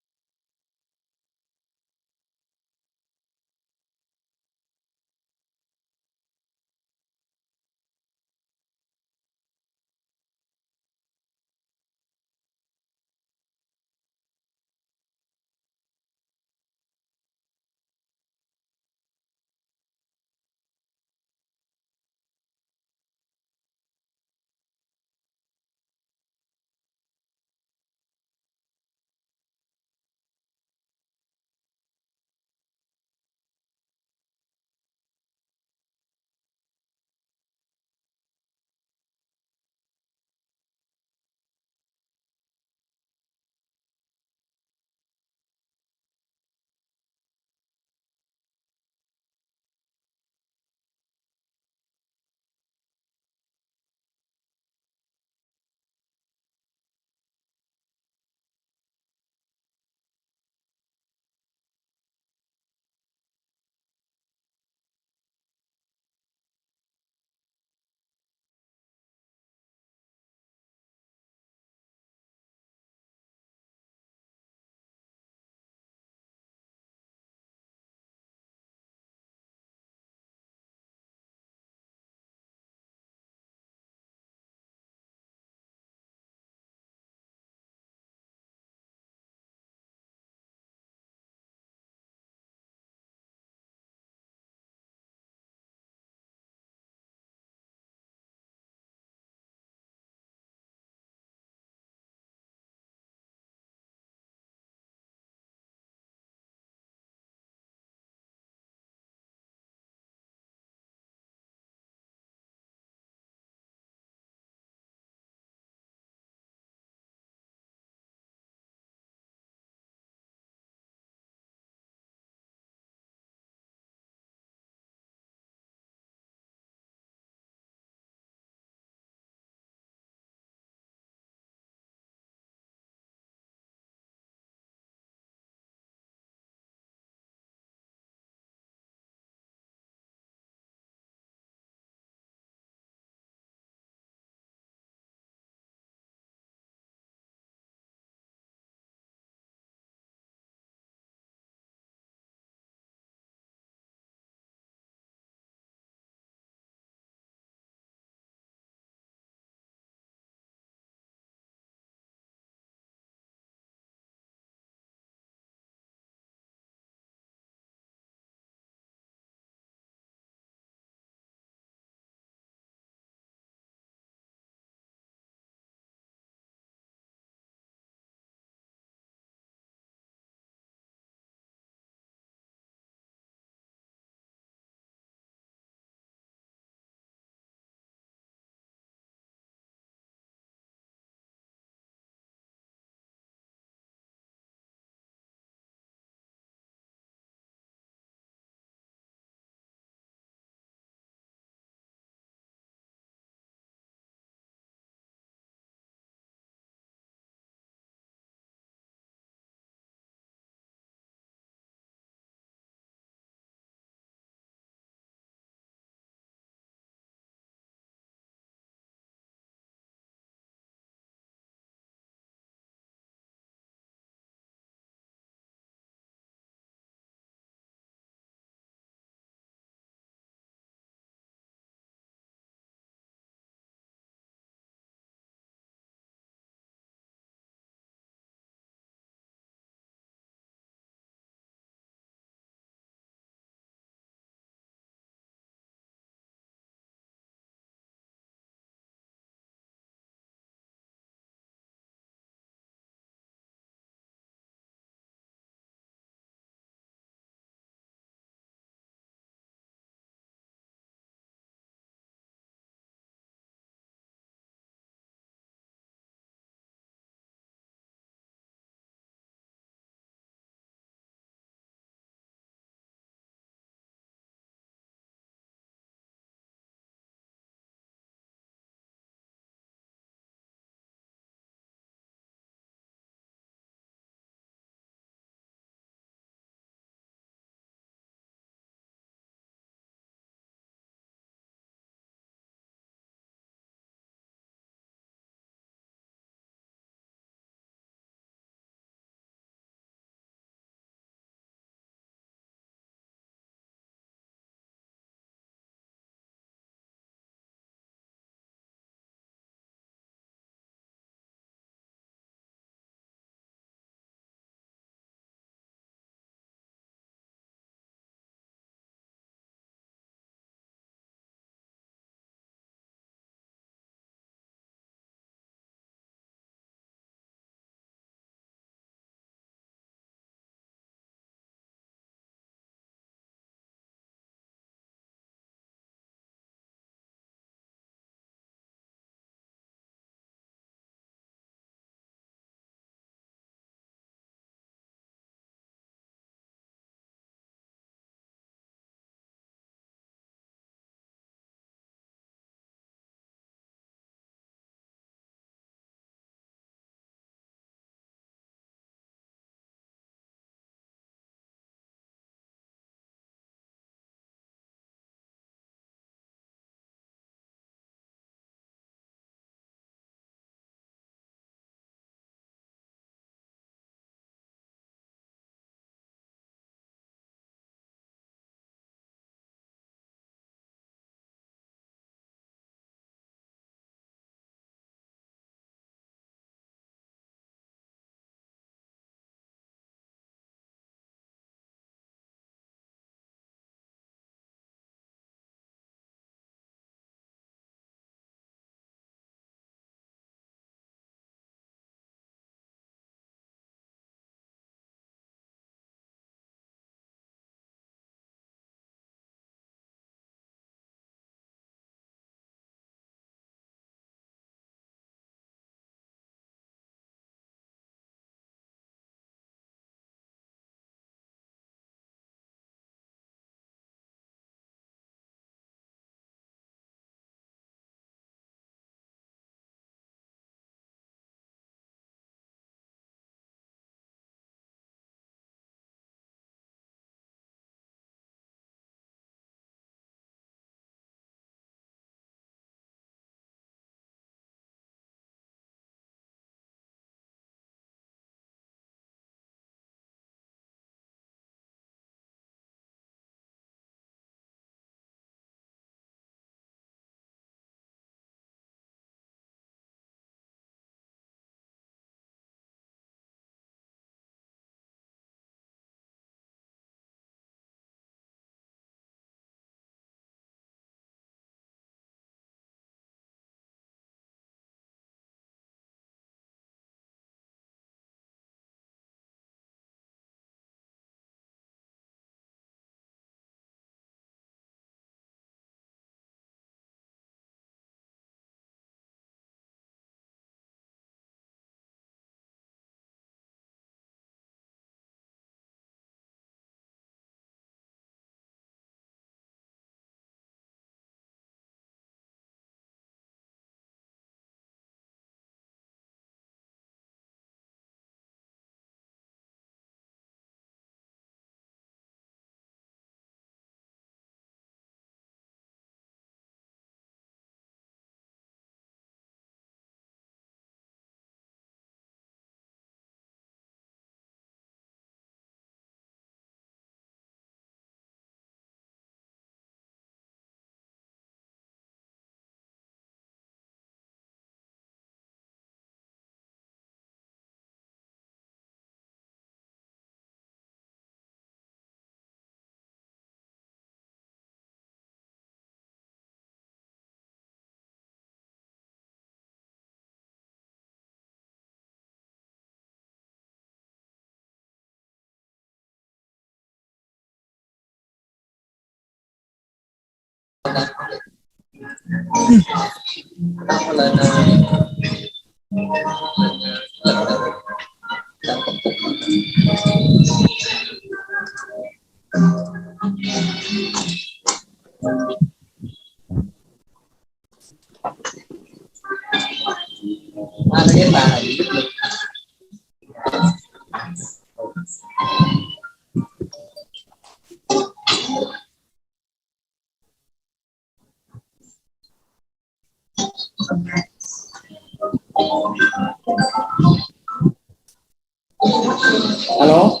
Alo,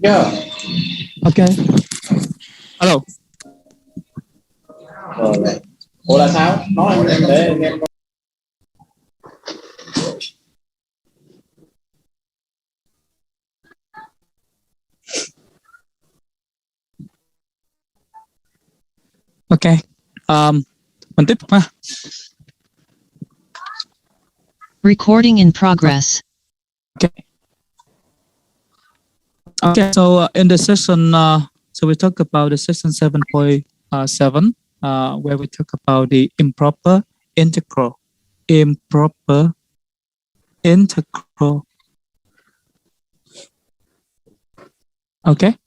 chưa? Ok. Alo. Rồi. Ủa là sao? Nói em để em. Ok. Mình tiếp tục ha. Recording in progress. Okay. Okay. So in the session, so we talk about the session 7.7, where we talk about the improper integral. Improper integral. Okay.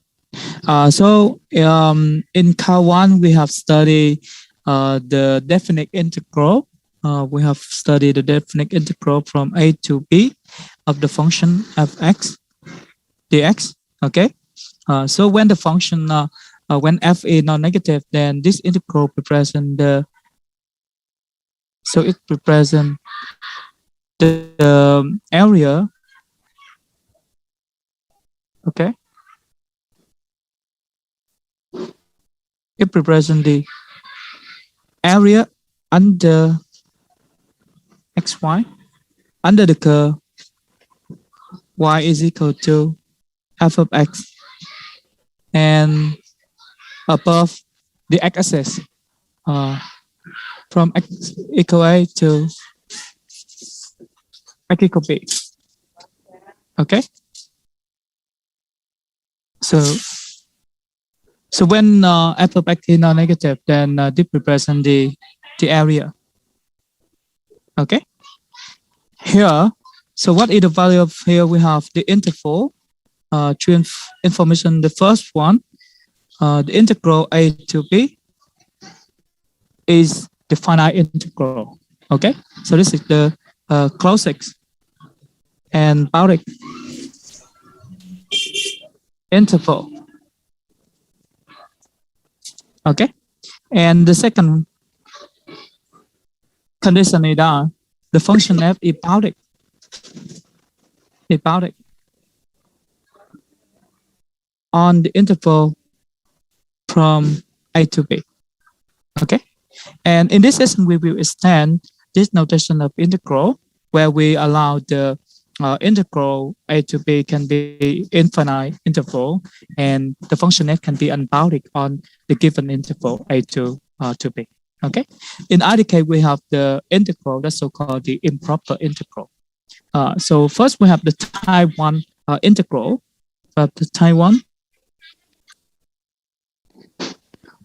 So in cal1 we have studied the definite integral. We have studied the definite integral from a to b of the function f(x) dx. Okay. So when the function when f is non-negative, then this integral represents the it represents the area. Okay. It represents the area under xy under the curve y is equal to f of x and above the x-axis from x equal a to x equal b. Okay. So when f of x is non-negative, then this represents the area. Okay. Here, so what is the value of here? We have the interval. Two information. The first one, the integral a to b is the finite integral. Okay. So this is the closest and bounded interval. Okay. And the second condition is that the function f is bounded. Is bounded on the interval from a to b. Okay. And in this session, we will extend this notation of integral where we allow the integral a to b can be infinite interval and the function f can be unbounded on the given interval a to b. Okay. In either case, we have the integral that's so-called the improper integral. So first we have the type 1 integral. The type 1.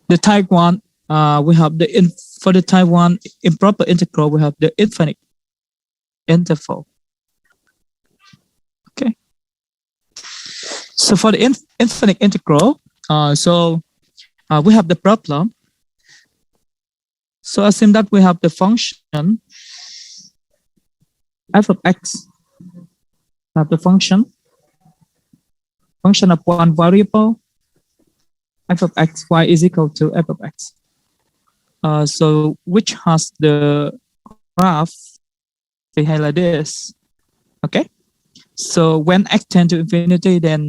The type 1, we have for the type 1 improper integral, we have the infinite interval. Okay. So for the infinite integral, we have the problem. So assume that we have the function f of x. Have the function of one variable f of x y is equal to f of x. So which has the graph behave like this. Okay. So when x tends to infinity, then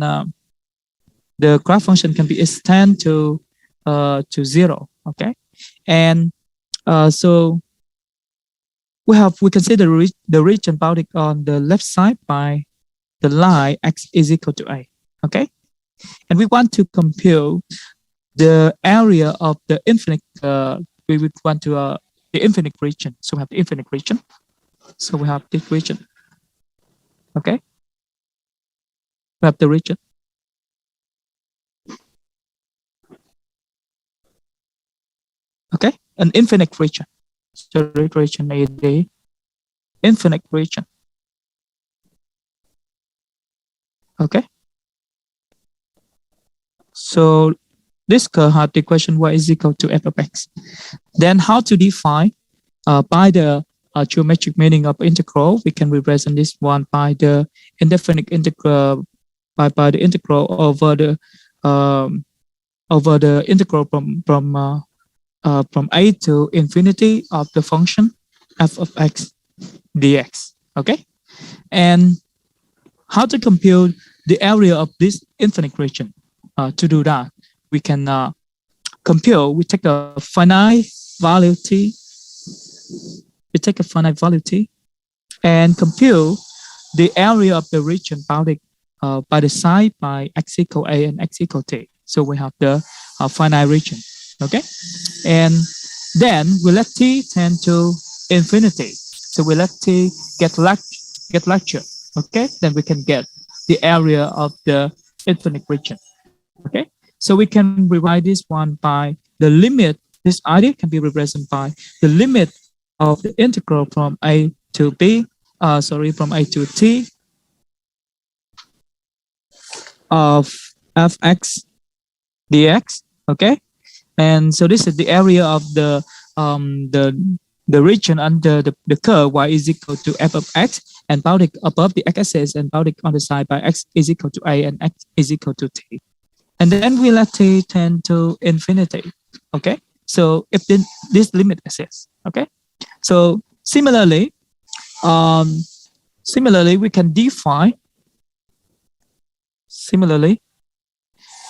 the graph function can be extended to 0. Okay. And so we consider the region bounded on the left side by the line x is equal to a. Okay. And we want to compute the area of the infinite. We would want to the infinite region. So we have the infinite region. So we have this region. Okay. We have the region. Okay, an infinite region. So the region is the infinite region. Okay. So this curve has the equation y is equal to f of x. Then how to define by the geometric meaning of integral? We can represent this one by the indefinite integral by the integral over the integral from a to infinity of the function f of x dx. Okay, and how to compute the area of this infinite region? To do that, we can compute. We take a finite value t. We take a finite value t and compute the area of the region bounded by the side by x equal a and x equal t. So we have the finite region. Okay, and then we let t tend to infinity. So we let t get larger. Okay, then we can get the area of the infinite region. Okay, so we can rewrite this one by the limit. This idea can be represented by the limit of the integral from a to b, from a to t of fx dx. Okay, and so this is the area of the region under the curve y is equal to f of x and bounded above the x-axis and bounded on the side by x is equal to a and x is equal to t. And then we let t tend to infinity. Okay, so if this limit exists. Okay, so similarly we can define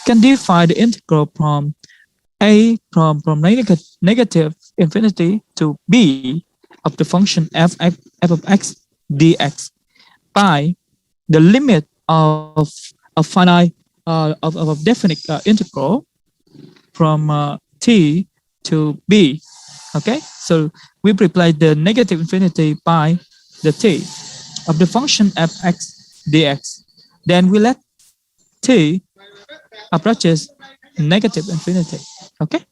the integral from a from negative infinity to b of the function f of x dx by the limit of a finite of a definite integral from t to b. Okay, so we replace the negative infinity by the t of the function fx dx. Then we let t approaches negative infinity. Okay,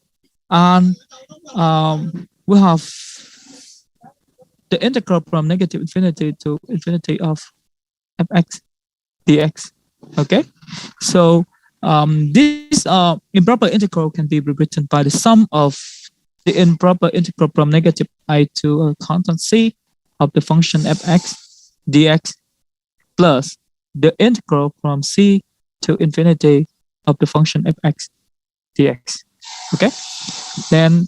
and we have the integral from negative infinity to infinity of fx dx. Okay, so this improper integral can be rewritten by the sum of the improper integral from negative I to a constant c of the function fx dx plus the integral from c to infinity of the function fx dx. Okay, then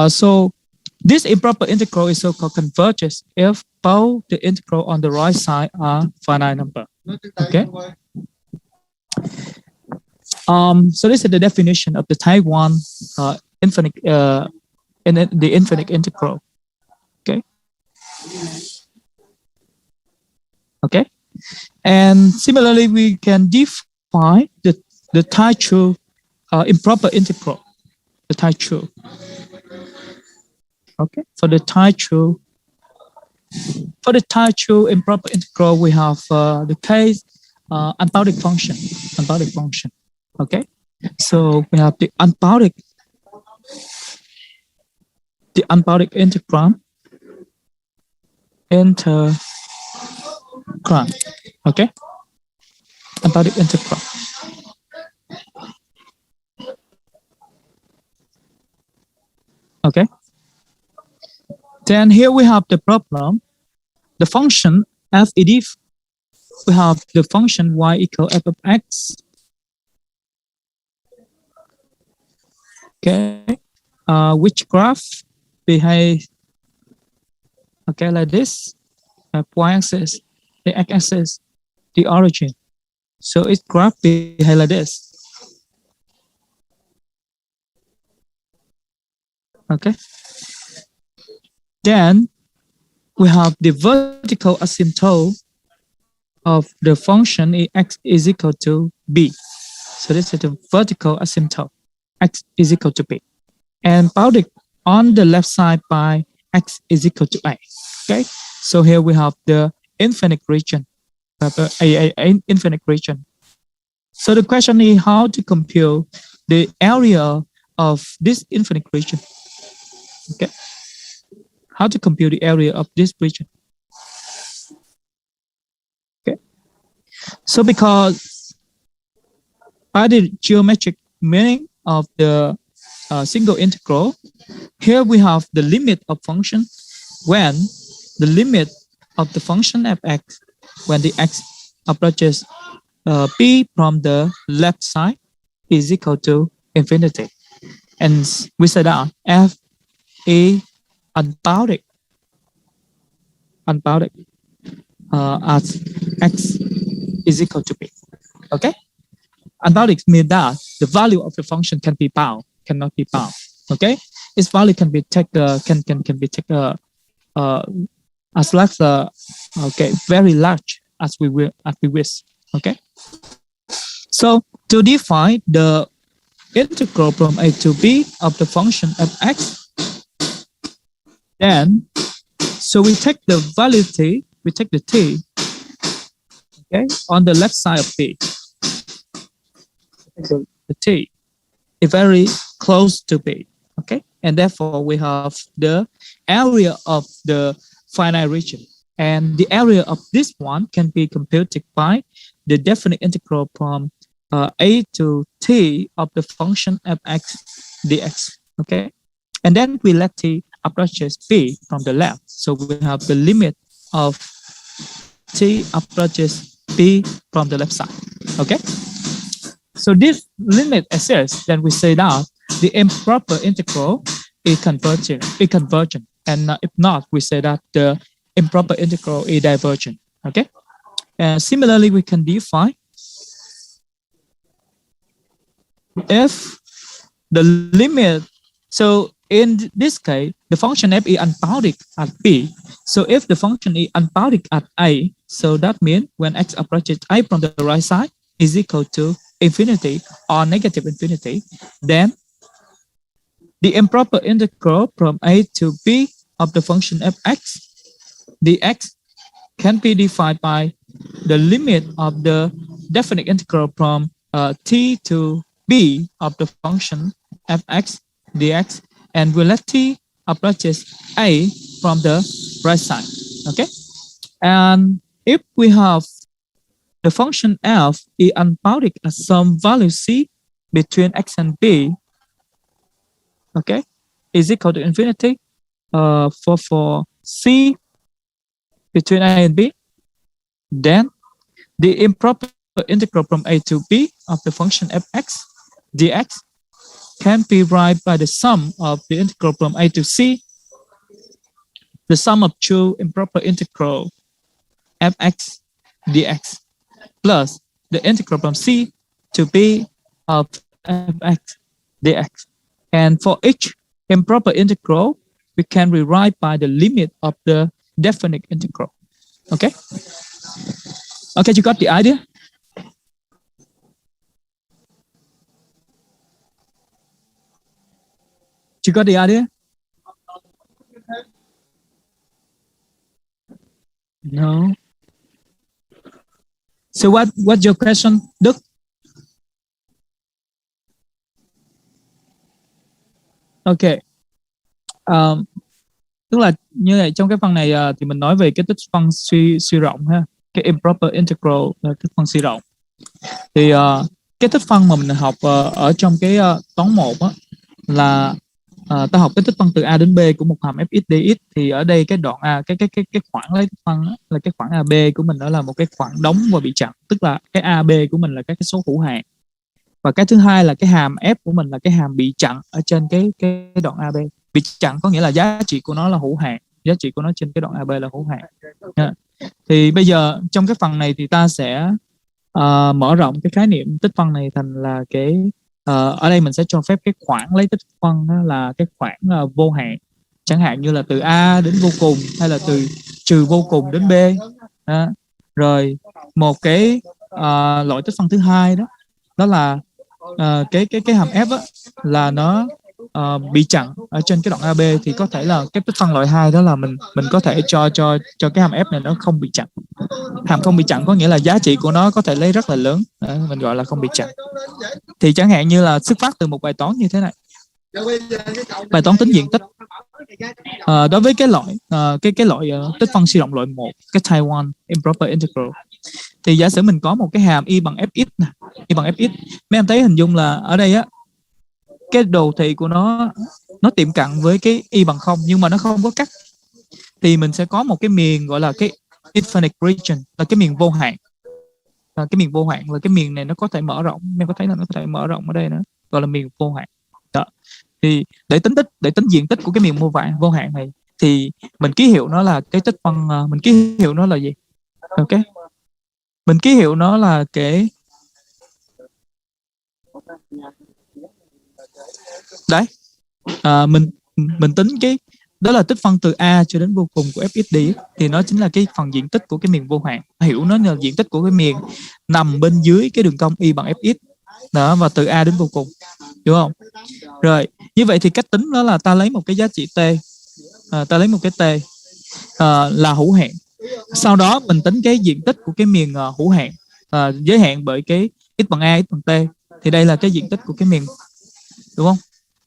so this improper integral is so-called converges if both the integral on the right side are finite number. Okay. So this is the definition of the type 1 infinite the infinite integral. Okay. Okay. And similarly, we can define the type 2 improper integral. The type 2. Okay. For the type 2 improper integral, we have the case unbounded function. Okay. So we have the unbounded integral. Okay. Unbounded integral. Okay. Then here we have the problem. The function f is we have the function y equal f of x. Okay, which graph behave like this? Y-axis, the x-axis, the origin. So its graph behave like this. Okay. Then we have the vertical asymptote of the function x is equal to b. So this is the vertical asymptote. X is equal to b. And bounded on the left side by x is equal to a. Okay. So here we have the infinite region. Infinite region. So the question is how to compute the area of this infinite region. Okay. How to compute the area of this region? Okay. So because by the geometric meaning of the single integral, here we have the limit of function when the limit of the function fx when the x approaches p from the left side is equal to infinity. And we say that f is unbounded as x is equal to p. Okay? Unbounded means that the value of the function cannot be bound. Okay? Its value can be taken as large very large as we wish. Okay? So to define the integral from a to b of the function fx, then so we take the value t, we take the t, okay, on the left side of p. So the t is very close to b, okay, and therefore we have the area of the finite region, and the area of this one can be computed by the definite integral from a to t of the function fx dx, okay, and then we let t approaches p from the left, so we have the limit of t approaches p from the left side. Okay, so this limit exists, then we say that the improper integral is convergent, and if not, we say that the improper integral is divergent. Okay, and similarly we can define if the limit, so in this case, the function f is unbounded at p. So if the function is unbounded at a, so that means when x approaches a from the right side is equal to infinity or negative infinity, then the improper integral from a to b of the function fx dx can be defined by the limit of the definite integral from t to b of the function fx dx, and we let t approaches a from the right side. Okay, and if we have the function f is unbounded at some value c between x and b, okay, is equal to infinity for c between a and b, then the improper integral from a to b of the function fx dx can be derived by the sum of the integral from a to c, the sum of two improper integral fx dx, plus the integral from c to b of fx dx. And for each improper integral, we can rewrite by the limit of the definite integral. Okay? Okay, you got the idea? You got the idea? No. So what's your question, Đức? Okay. Tức là như này, trong cái phần này thì mình nói về cái tích phân suy rộng ha, cái improper integral là tích phân suy rộng. Thì cái tích phân mà mình học ở trong cái toán 1 á, là ta học cái tích phân từ a đến b của một hàm fx dx, thì ở đây cái đoạn a, cái khoảng lấy tích phân á, là cái khoảng ab của mình đó là một cái khoảng đóng và bị chặn, tức là cái ab của mình là các cái số hữu hạn, và cái thứ hai là cái hàm f của mình là cái hàm bị chặn ở trên cái đoạn ab. Bị chặn có nghĩa là giá trị của nó là hữu hạn, giá trị của nó trên cái đoạn ab là hữu hạn. Thì bây giờ trong cái phần này thì ta sẽ mở rộng cái khái niệm tích phân này thành là cái ở đây mình sẽ cho phép cái khoảng lấy tích phân là cái khoảng vô hạn, chẳng hạn như là từ a đến vô cùng, hay là từ trừ vô cùng đến b. Rồi một cái loại tích phân thứ hai đó là cái hàm f á, là nó bị chặn ở trên cái đoạn AB, thì có thể là cái tích phân loại 2 đó là mình có thể cho cái hàm f này nó không bị chặn. Hàm không bị chặn có nghĩa là giá trị của nó có thể lấy rất là lớn, mình gọi là không bị chặn. Thì chẳng hạn như là xuất phát từ một bài toán như thế này, bài toán tính diện tích. Đối với cái loại tích phân suy rộng loại 1, cái type 1 Improper Integral, thì giả sử mình có một cái hàm y bằng fx nè, y bằng fx, mấy em thấy hình dung là ở đây á, cái đồ thị của nó tiệm cận với cái y bằng 0 nhưng mà nó không có cắt, thì mình sẽ có một cái miền gọi là cái infinite region, là cái miền vô hạn. Cái miền vô hạn là cái miền này nó có thể mở rộng, em có thấy là nó có thể mở rộng ở đây nữa, gọi là miền vô hạn. Đó. Thì để tính diện tích của cái miền vô hạn này, thì mình ký hiệu nó là cái tích phân, mình ký hiệu nó là gì? Ok, mình ký hiệu nó là cái đấy, mình tính cái đó là tích phân từ A cho đến vô cùng của fx đi, thì nó chính là cái phần diện tích của cái miền vô hạn. Hiểu nó là diện tích của cái miền nằm bên dưới cái đường cong y bằng fx đó, và từ A đến vô cùng, đúng không? Rồi như vậy thì cách tính đó là ta lấy một cái giá trị t, ta lấy một cái t là hữu hạn, sau đó mình tính cái diện tích của cái miền hữu hạn giới hạn bởi cái x bằng A, x bằng t, thì đây là cái diện tích của cái miền, đúng không?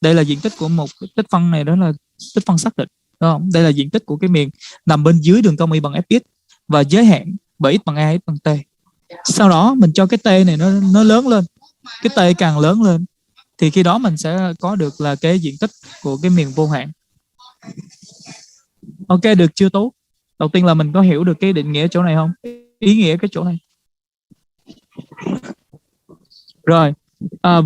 Đây là diện tích của một tích phân này, đó là tích phân xác định, đúng không? Đây là diện tích của cái miền nằm bên dưới đường cong y bằng fx và giới hạn bởi x bằng A, x bằng t. Sau đó mình cho cái t này nó lớn lên, cái t càng lớn lên thì khi đó mình sẽ có được là cái diện tích của cái miền vô hạn. Ok, được chưa Tú? Đầu tiên là mình có hiểu được cái định nghĩa chỗ này không? Ý nghĩa cái chỗ này. Rồi,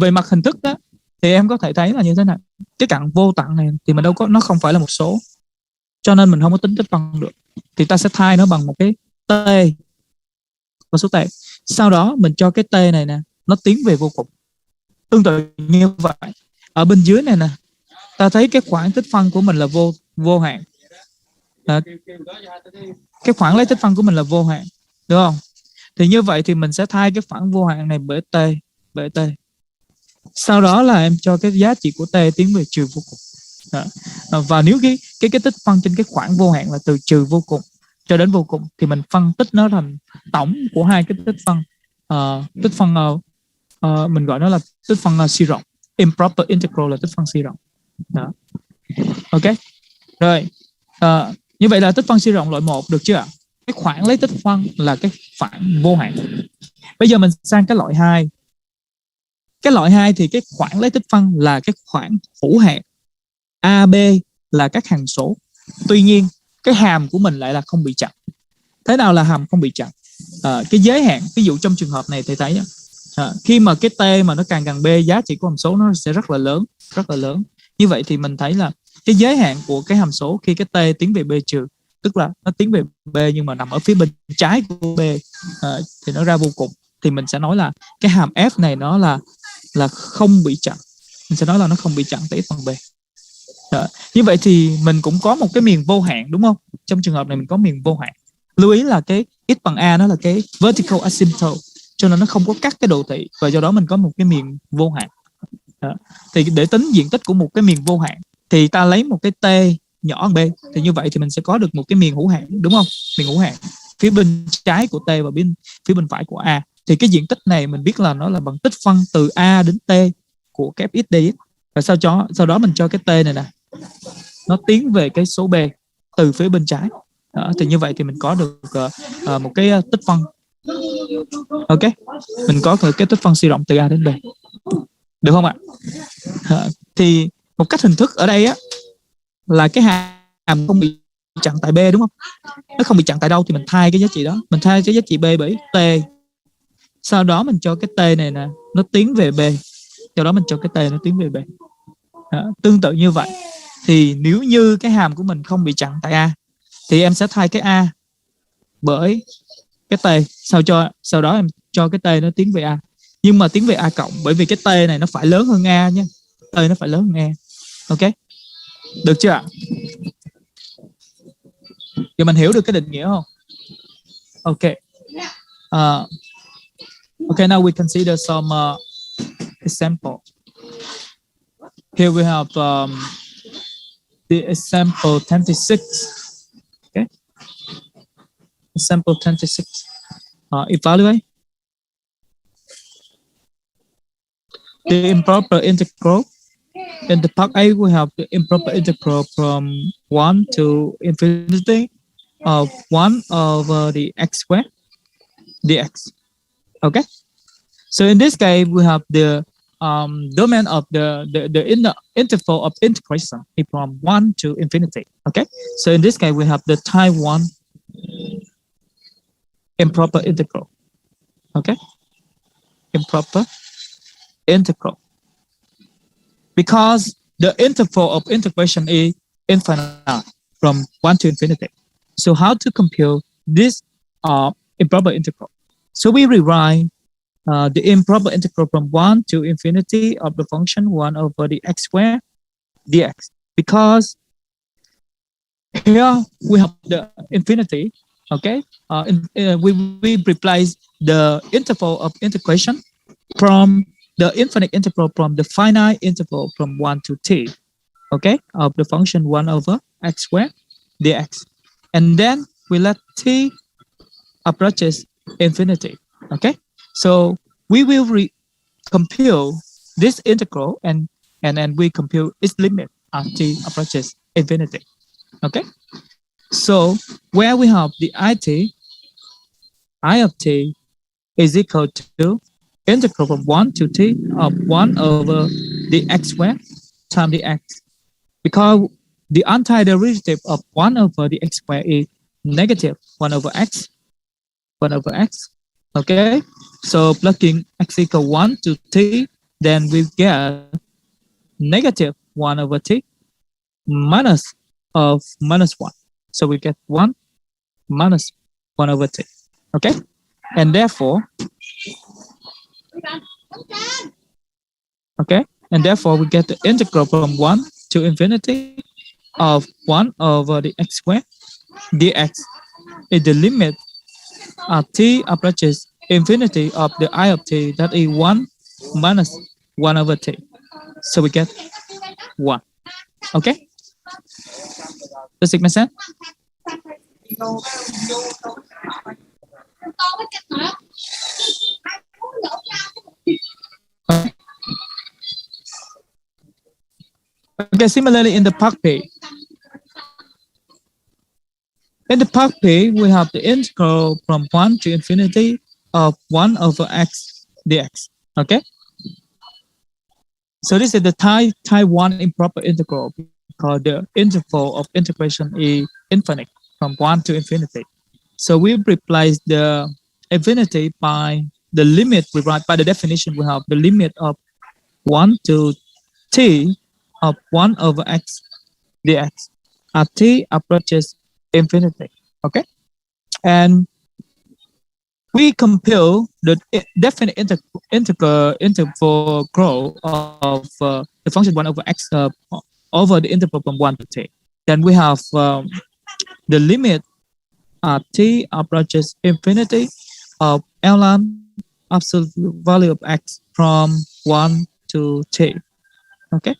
về mặt hình thức đó, thì em có thể thấy là như thế này. Cái cạnh vô tận này thì mình đâu có, nó không phải là một số, cho nên mình không có tính tích phân được. Thì ta sẽ thay nó bằng một cái t và số t. Sau đó mình cho cái t này nè, nó tiến về vô cùng. Tương tự như vậy, ở bên dưới này nè, ta thấy cái khoảng tích phân của mình là vô hạn. Cái khoảng lấy tích phân của mình là vô hạn, đúng không? Thì như vậy thì mình sẽ thay cái khoảng vô hạn này bởi t. Sau đó là em cho cái giá trị của t tiến về trừ vô cùng. Và nếu cái tích phân trên cái khoảng vô hạn là từ trừ vô cùng cho đến vô cùng, thì mình phân tích nó thành tổng của hai cái tích phân. Mình gọi nó là tích phân suy rộng. Improper Integral là tích phân suy rộng. Đó. Ok. Rồi. Như vậy là tích phân suy rộng loại 1 được chưa ạ? Cái khoảng lấy tích phân là cái khoảng vô hạn. Bây giờ mình sang cái loại 2. Cái loại 2 thì cái khoảng lấy tích phân là cái khoảng hữu hạn. A, B là các hằng số. Tuy nhiên cái hàm của mình lại là không bị chặn. Thế nào là hàm không bị chặn? Cái giới hạn, ví dụ trong trường hợp này thì thấy khi mà cái t mà nó càng gần b, giá trị của hàm số nó sẽ rất là lớn. Như vậy thì mình thấy là cái giới hạn của cái hàm số khi cái t tiến về b trừ, tức là nó tiến về b nhưng mà nằm ở phía bên trái của b, thì nó ra vô cùng, thì mình sẽ nói là cái hàm f này nó là không bị chặn. Mình sẽ nói là nó không bị chặn tại x bằng b. Như vậy thì mình cũng có một cái miền vô hạn, đúng không? Trong trường hợp này mình có miền vô hạn. Lưu ý là cái x bằng a nó là cái vertical asymptote, cho nên nó không có cắt cái độ thị, và do đó mình có một cái miền vô hạn. Thì để tính diện tích của một cái miền vô hạn thì ta lấy một cái t nhỏ hơn b, thì như vậy thì mình sẽ có được một cái miền hữu hạn, đúng không? Miền hữu hạn phía bên trái của t và phía bên phải của a, thì cái diện tích này mình biết là nó là bằng tích phân từ a đến t của cái fx dx. Và sau đó mình cho cái t này nè, nó tiến về cái số b từ phía bên trái. Thì như vậy thì mình có được một cái tích phân. Ok, mình có cái tích phân suy rộng từ a đến b, được không ạ? Thì một cách hình thức ở đây á là cái hàm không bị chặn tại b, đúng không? Nó không bị chặn tại đâu thì mình thay cái giá trị đó, mình thay cái giá trị b bởi t. Sau đó mình cho cái t này nè, nó tiến về b. Sau đó mình cho cái t nó tiến về b. Tương tự như vậy thì nếu như cái hàm của mình không bị chặn tại a thì em sẽ thay cái a bởi cái t, sau đó em cho cái t nó tiến về a, nhưng mà tiến về a cộng, bởi vì cái t này nó phải lớn hơn a nhé, t nó phải lớn hơn a. Ok, được chưa ạ? Giờ mình hiểu được cái định nghĩa không? Ok. Okay, now we consider some example. Here we have the example 26. Okay, example 26. Evaluate the improper integral In the part A, we have the improper integral from 1 to infinity of 1 over the x squared dx. Okay. So in this case, we have the domain of the interval of integration is from 1 to infinity. Okay. So in this case, we have the type 1 improper integral. Okay. Improper integral. Because the interval of integration is infinite from 1 to infinity. So how to compute this improper integral? So we rewrite the improper integral from 1 to infinity of the function 1 over the x squared dx. Because here we have the infinity, okay? We replace the interval of integration from the infinite interval from the finite interval from 1 to t, okay, of the function 1 over x squared dx. And then we let t approaches infinity, okay? So we will compute this integral and then we compute its limit as t approaches infinity, okay? So where we have the I of t is equal to integral from 1 to t of 1 over the x squared times the x. Because the antiderivative of 1 over the x squared is negative 1 over x. Okay? So plugging x equal 1 to t, then we get negative 1 over t minus of minus 1. So we get 1 minus 1 over t. Okay? And therefore, we get the integral from 1 to infinity of 1 over the x squared dx is the limit t approaches infinity of the I of t, that is 1 minus 1 over t. So we get 1. Okay? Does it make sense? Okay, similarly in the part P. In the part P, we have the integral from 1 to infinity of 1 over x dx. Okay? So this is the type 1 improper integral because the interval of integration is infinite from 1 to infinity. So we replace the infinity by the limit we write by the definition. We have the limit of 1 to t of 1 over x dx as t approaches infinity. Okay? And we compute the definite interval of the function 1 over x over the interval from 1 to t. Then we have the limit t approaches infinity of ln absolute value of x from 1 to t. Okay?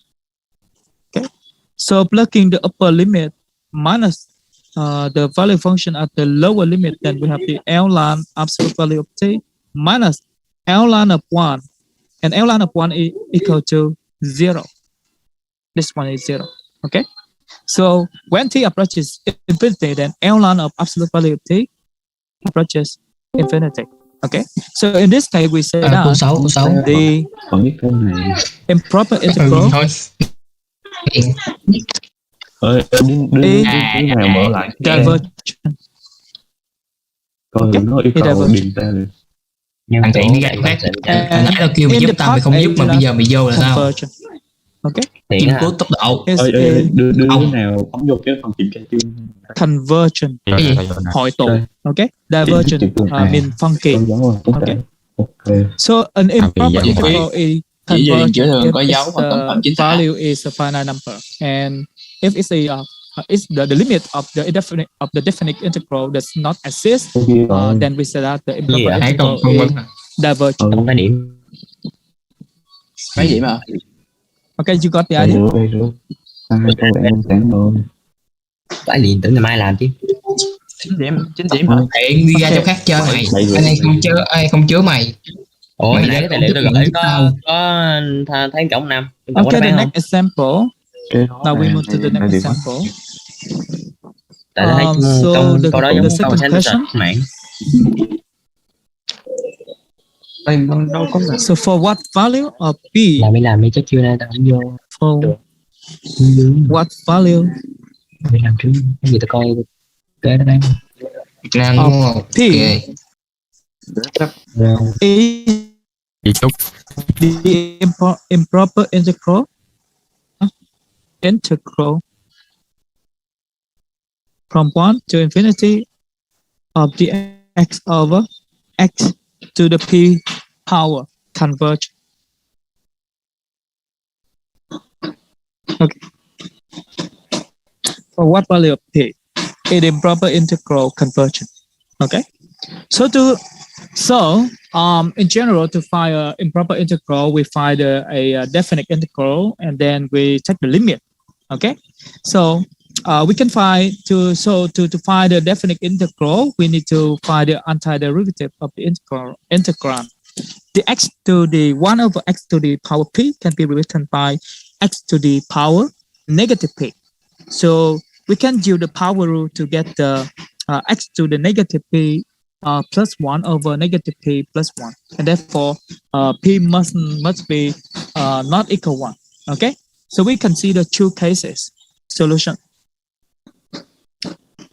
Okay. So plugging the upper limit minus the value function at the lower limit, then we have the ln absolute value of t minus ln of 1. And ln of 1 is equal to 0. This one is 0. Okay? So when t approaches infinity, then ln of absolute value of t approaches infinity. Okay? So in this case, we say that the improper integral nào mở lại divergent. coi nó yêu cầu điền tên thằng chị đi ra chỗ khác nãy tao kêu mày giúp tao mày không giúp mà bây giờ mày vô là sao Okay. Tìm cố tốc độ đưa cái nào bấm vô cái phần kiểm tra chương convergent hội tụ. Okay. Divergent mean funky. Okay. So an improper integral is convergent if the value is a finite number, and if it's the limit of the definite integral does not exist, then we say that the improper integral is divergent. Không có điểm mấy điểm à? Okay, you got the idea. phải liền tưởng ngày mai làm chứ 9 điểm hả? Hiện đi ra chỗ khác chơi mày, ai không chứa mày. Ủa hồi nãy cái tài liệu tôi gửi thấy cổng 5, cổng có Okay, đáp the án không? next example. Cái đó Now we là move to the next là điểm example. Tại tôi thấy So câu đó giống the câu second science question. mạng. đây nó đâu có là So for what value of p? làm đi chắc chưa nay tao không vô. For Không what value đi làm trước cái gì tao coi cái đó đấy. Việt Nam of đúng không? p Ok. Rồi is Chị Trúc. the improper integral from 1 to infinity of the x over x to the p power converge. Okay. For what value of p? It improper integral conversion. Okay. In general, to find an improper integral, we find a definite integral, and then we take the limit. Okay. So we can find to find the definite integral, we need to find the antiderivative of the integrand. The x to the 1 over x to the power p can be written by x to the power negative p. So we can use the power rule to get the x to the negative p plus 1 over negative p plus 1. And therefore, p must be not equal 1. Okay? So we consider two cases. Solution.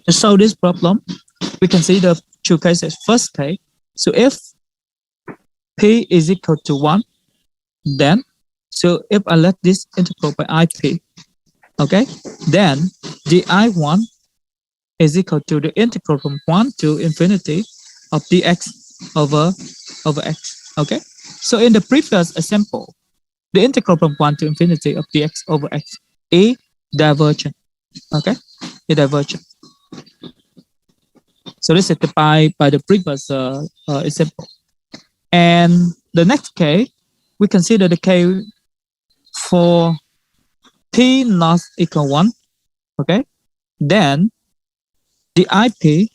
To solve this problem, we consider two cases. First case, so if p is equal to 1, then, so if I let this integral by ip, okay, then the I1 is equal to the integral from 1 to infinity of dx over x. Okay, so in the previous example, the integral from 1 to infinity of dx over x is divergent. Okay, is divergent. So this is by the previous example. And the next case, we consider the case for p not equal 1. Okay, then the IP,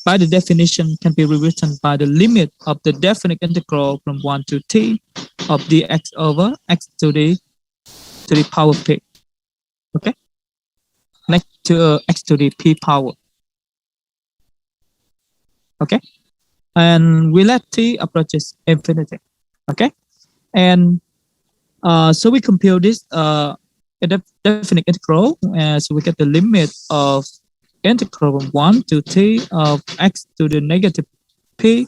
by the definition, can be rewritten by the limit of the definite integral from 1 to t of dx over x to the power p. Okay, next to x to the p power. Okay, and we let t approaches infinity. Okay, and so we compute this definite integral, so we get the limit of integral from 1 to t of x to the negative p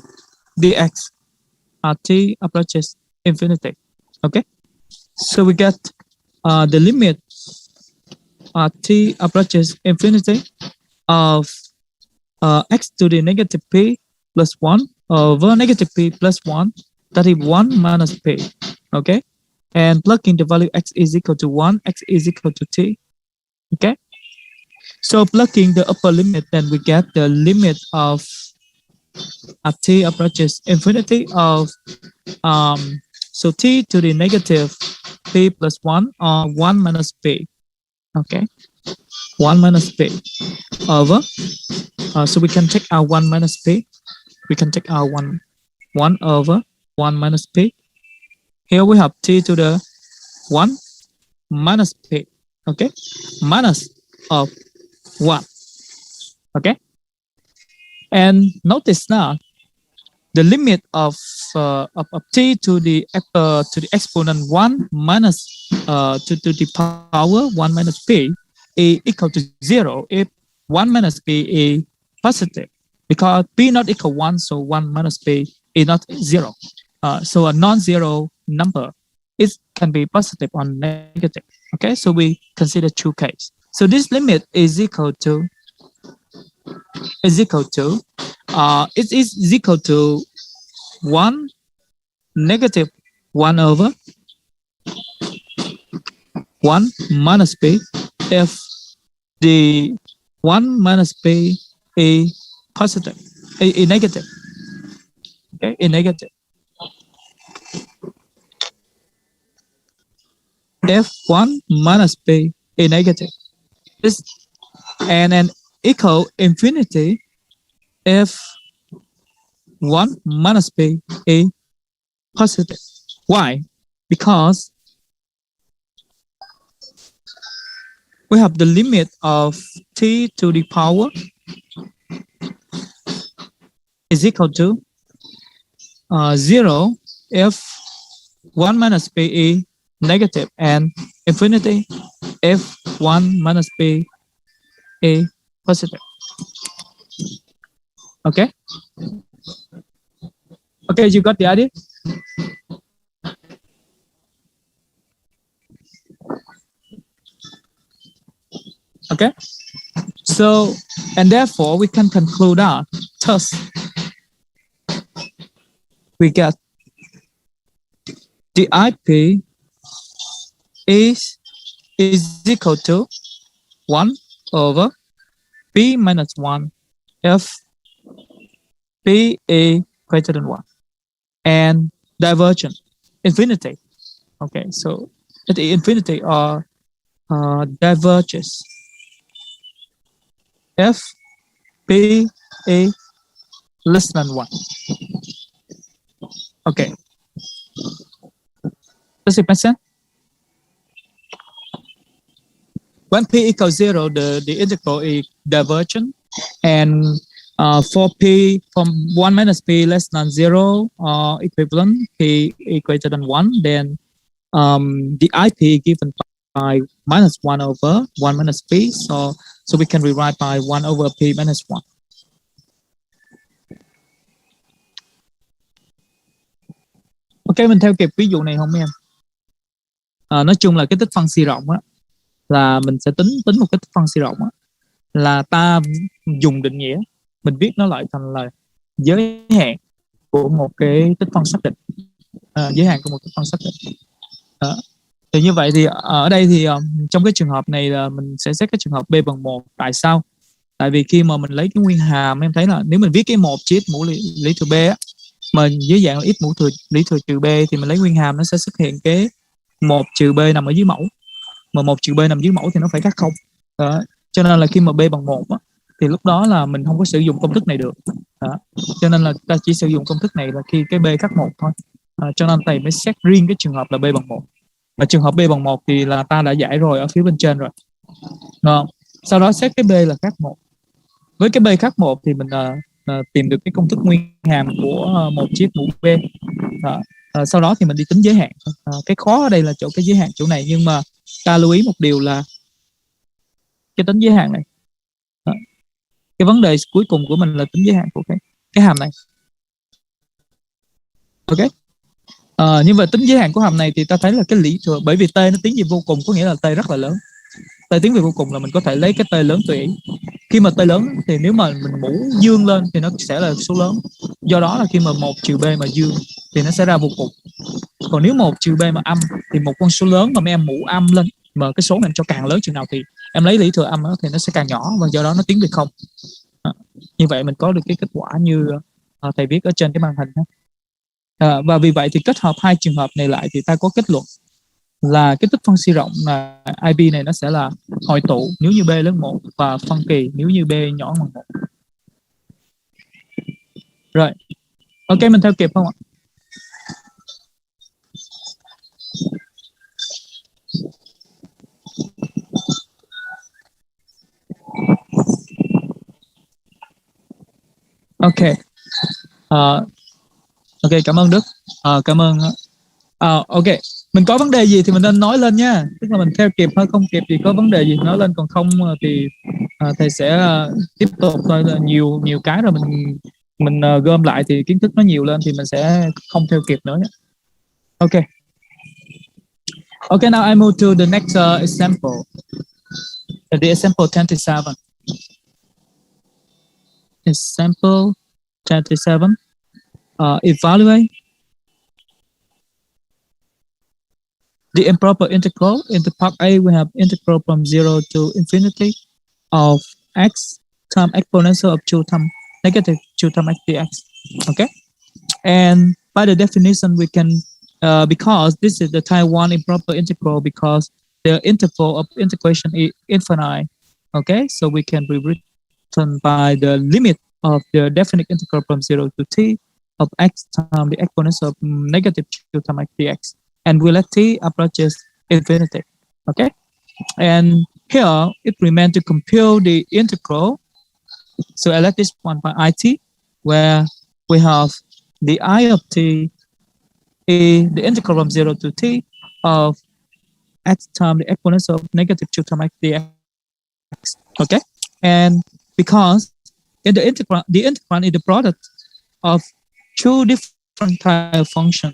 dx at t approaches infinity. Okay, so we get the limit at t approaches infinity of x to the negative p plus 1 over negative p plus 1, that is 1 minus p. Okay, and plugging the value x is equal to 1, x is equal to t. Okay, so plugging the upper limit, then we get the limit of at t approaches infinity of so t to the negative p plus 1 or 1 minus p. Okay, 1 minus p over so we can take out 1 minus p, we can take out 1 over 1 minus p. Here we have t to the 1 minus p. Okay, minus of 1. Okay, and notice now the limit of t to the exponent 1 minus to the power 1 minus p is equal to 0 if 1 minus p is positive, because p not equal 1, so 1 minus p is not 0. So a non-zero number, it can be positive or negative. Okay, so we consider two cases. So this limit is equal to it is equal to 1 negative 1 over 1 minus p if the 1 minus p is positive, a negative. Okay, a negative. If 1 minus p is negative, this and an equal infinity if 1 minus p is positive. Why? Because we have the limit of t to the power is equal to 0 if 1 minus PE negative and infinity if 1 minus PE positive. Okay? Okay, you got the idea? Okay? So, and therefore we can conclude that thus we get the IP is equal to 1 over P minus 1 if PE greater than 1 and divergent infinity. Okay, so the infinity are diverges if PE less than 1. Okay. Does it make sense? When P equals 0, the integral is divergent. And for P from 1 minus P less than 0 or equivalent, P is greater than 1, then the IP given by minus 1 over 1 minus P. So we can rewrite by 1 over P minus 1. Ok, mình theo kịp ví dụ này không em? Nói chung là cái tích phân suy rộng á, là mình sẽ tính một cái tích phân suy rộng á, là ta dùng định nghĩa, mình viết nó lại thành là giới hạn của một cái tích phân xác định, giới hạn của một tích phân xác định. Thì như vậy thì ở đây thì trong cái trường hợp này là mình sẽ xét cái trường hợp B bằng 1. Tại sao? Tại vì khi mà mình lấy cái nguyên hàm, em thấy là nếu mình viết cái 1 chia x mũ lý thừa B á, mà dưới dạng là x mũ lý thừa trừ B thì mình lấy nguyên hàm nó sẽ xuất hiện cái 1 trừ B nằm ở dưới mẫu, mà 1 trừ B nằm dưới mẫu thì nó phải khác 0. Đó. Cho nên là khi mà B bằng 1 á, thì lúc đó là mình không có sử dụng công thức này được. Đó. Cho nên là ta chỉ sử dụng công thức này là khi cái B khác 1 thôi. Cho nên thầy mới xét riêng cái trường hợp là B bằng 1. Và trường hợp B bằng 1 thì là ta đã giải rồi ở phía bên trên rồi. Đúng không? Sau đó xét cái B là khác 1. Với cái B khác 1 thì mình tìm được cái công thức nguyên hàm của 1 chia mũ B. Sau đó thì mình đi tính giới hạn. Cái khó ở đây là chỗ cái giới hạn chỗ này, nhưng mà ta lưu ý một điều là cái tính giới hạn này. Cái vấn đề cuối cùng của mình là tính giới hạn của cái hàm này. Ok. Như vậy tính giới hạn của hàm này thì ta thấy là cái lý thừa, bởi vì t nó tiến về vô cùng có nghĩa là t rất là lớn. T tiến về vô cùng là mình có thể lấy cái t lớn tùy ý. Khi mà t lớn thì nếu mà mình mũ dương lên thì nó sẽ là số lớn. Do đó là khi mà 1 trừ B mà dương thì nó sẽ ra vô cùng. Còn nếu 1 trừ B mà âm thì một con số lớn mà em mũ âm lên, mà cái số này em cho càng lớn chừng nào thì em lấy lý thừa âm đó, thì nó sẽ càng nhỏ, và do đó nó tiến về không. Như vậy mình có được cái kết quả như thầy viết ở trên cái màn hình. Và vì vậy thì kết hợp hai trường hợp này lại thì ta có kết luận là cái tích phân suy rộng là IP này nó sẽ là hội tụ nếu như B lớn 1 và phân kỳ nếu như B nhỏ hơn 1. Rồi. Ok, mình theo kịp không ạ? Ok. Ok, cảm ơn Đức. Cảm ơn. Ok, mình có vấn đề gì thì mình nên nói lên nha. Tức là mình theo kịp hay không kịp thì có vấn đề gì nói lên, còn không thì thầy sẽ tiếp tục thôi. Nhiều cái rồi mình gom lại thì kiến thức nó nhiều lên thì mình sẽ không theo kịp nữa nhé. Ok. Okay, now I move to the next example. The example 27. Example 27. Evaluate the improper integral. In the part A, we have integral from 0 to infinity of x times exponential of 2 times negative 2 times x dx. Okay, and by the definition, we can because this is the type 1 improper integral because the interval of integration is infinite. Okay, so we can be written by the limit of the definite integral from 0 to t of x times the exponential of negative 2 times x dx, and we let t approaches infinity. Okay, and here it remains to compute the integral. So I let this one by it, where we have the I of t, the integral from 0 to t of x times the exponential of negative 2 times x dx. Okay, and because in the integrand is the product of two different type of function.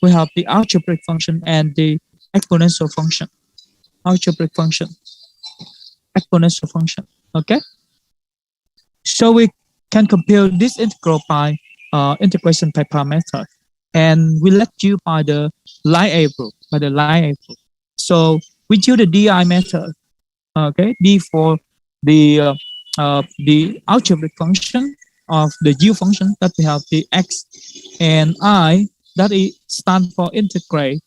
We have the algebraic function and the exponential function. Algebraic function, exponential function. Okay, so we can compute this integral by integration by part method, and we let you by the liable. So we use the di method. Okay, d for the algebraic function of the u function that we have the x, and I that is stand for integrate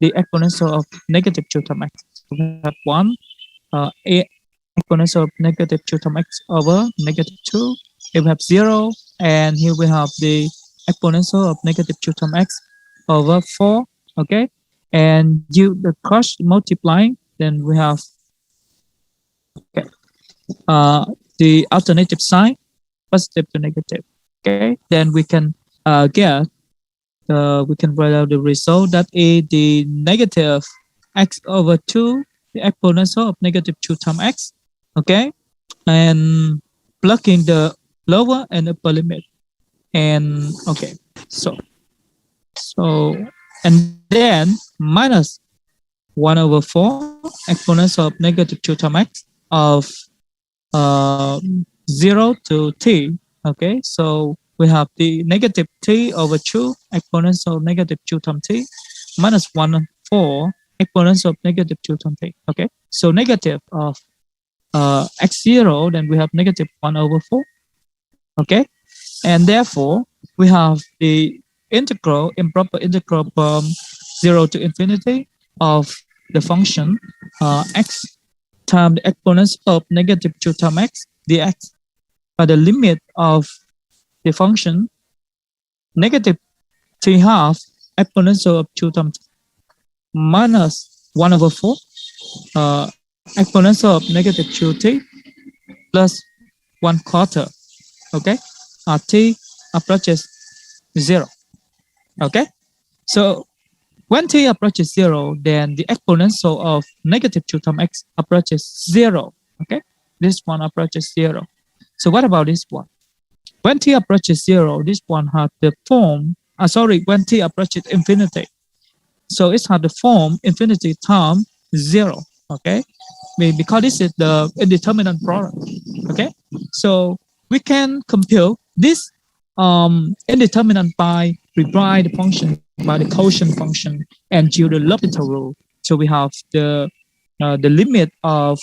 the exponential of negative 2 times x. So we have one a exponential of negative 2 times x over negative 2. Here we have 0, and here we have the exponential of negative 2 times x over 4. Okay, and you the cross multiplying, then we have the alternative sign, positive to negative. Okay, then we can get we can write out the result that is the negative x over 2, the exponential of negative 2 times x. Okay, and plugging the lower and upper limit, and okay, so and then minus 1 over 4 exponential of negative 2 times x of uh, 0 to t. Okay, so we have the negative t over 2 exponential of negative 2 times t minus 1 4 exponential of negative 2 times t. Okay, so negative of x0, then we have negative 1 over 4. Okay, and therefore we have the integral, improper integral from 0 to infinity of the function x times the exponents of negative 2 times x dx by the limit of the function negative t half exponential of 2 times minus 1 over 4 exponential of negative 2t plus 1 quarter. Okay, t approaches 0. Okay, so when t approaches 0, then the exponential of negative 2 times x approaches 0. Okay, this one approaches 0. So what about this one? When t approaches 0, this one has the form, when t approaches infinity. So it has the form infinity times 0. Okay, because this is the indeterminate product. Okay, so we can compute this indeterminate by rewrite the function by the quotient function and use the L'Hopital rule. So we have the limit of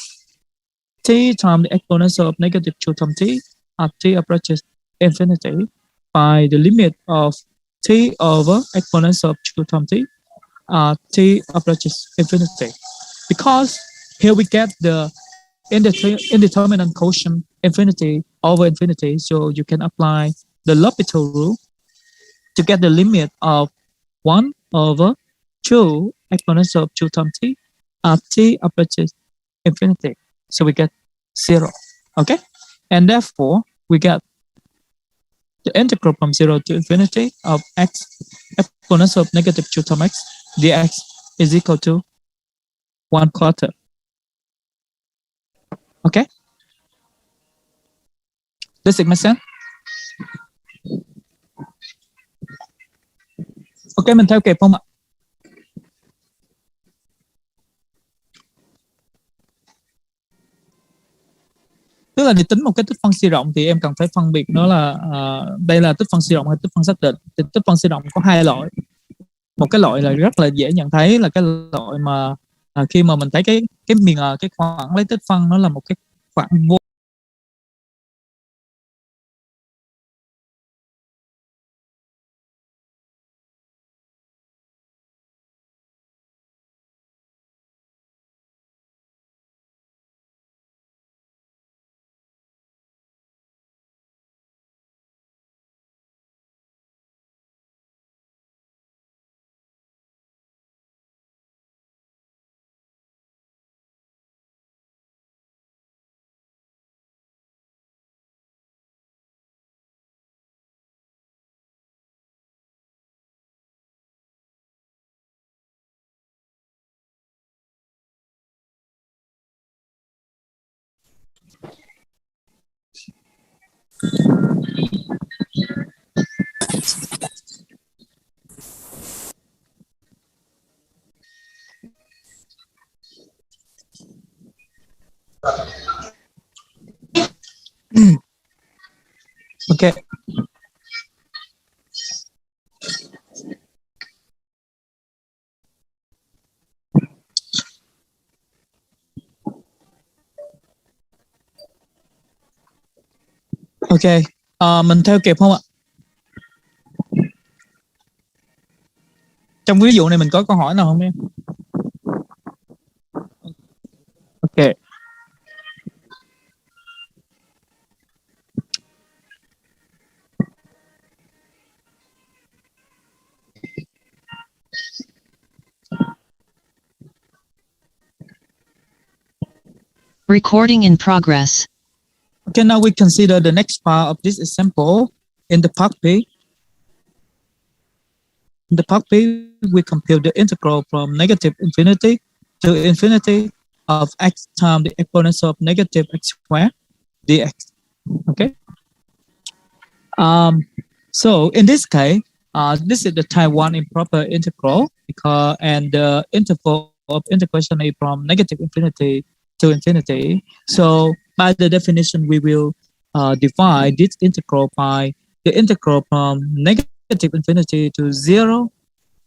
t times the exponential of negative 2 times t at t approaches infinity by the limit of t over exponential of 2 times t t approaches infinity. Because here we get the indeterminate quotient infinity over infinity, so you can apply the L'Hopital rule to get the limit of 1 over 2 exponential of 2 times t at t approaches infinity. So we get 0. Okay, and therefore we get the integral from 0 to infinity of x exponential of negative 2 times x dx is equal to 1 quarter. Okay, does it make sense? Ok, mình theo kịp không ạ? Tức là để tính một cái tích phân suy rộng thì em cần phải phân biệt nó là đây là tích phân suy rộng hay tích phân xác định. Thì tích phân suy rộng có hai loại. Một cái loại là rất là dễ nhận thấy là cái loại mà khi mà mình thấy cái cái khoảng lấy tích phân nó là một cái khoảng vô Okay. Ok, mình theo kịp không ạ? Trong ví dụ này mình có câu hỏi nào không em? Ok. Recording in progress. Okay, now we consider the next part of this example in the part B. In the part B, we compute the integral from negative infinity to infinity of x times the exponential of negative x squared dx. Okay. So in this case, this is the type 1 improper integral because and the interval of integration is from negative infinity to infinity. So by the definition, we will divide this integral by the integral from negative infinity to 0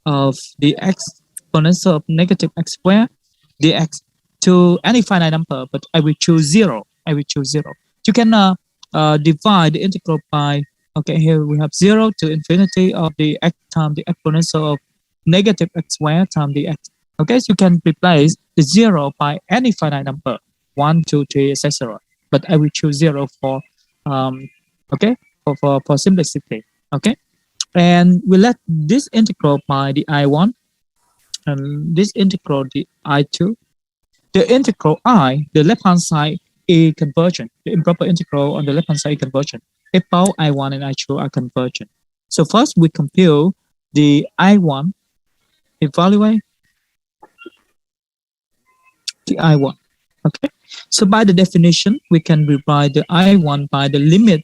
of the exponential of negative x squared dx to any finite number, but I will choose 0. I will choose 0. You can divide the integral by, okay, here we have 0 to infinity of the x times the exponential of negative x squared times the x. Okay, so you can replace the 0 by any finite number, 1, 2, 3, etc. But I will choose 0 for, okay, for simplicity. Okay, and we let this integral by the I1 and this integral the I2. The integral I, the left-hand side is convergent. The improper integral on the left-hand side is convergent. If both I1 and I2 are convergent. So first we compute the I1, evaluate the I1. Okay. So by the definition, we can rewrite the I1 by the limit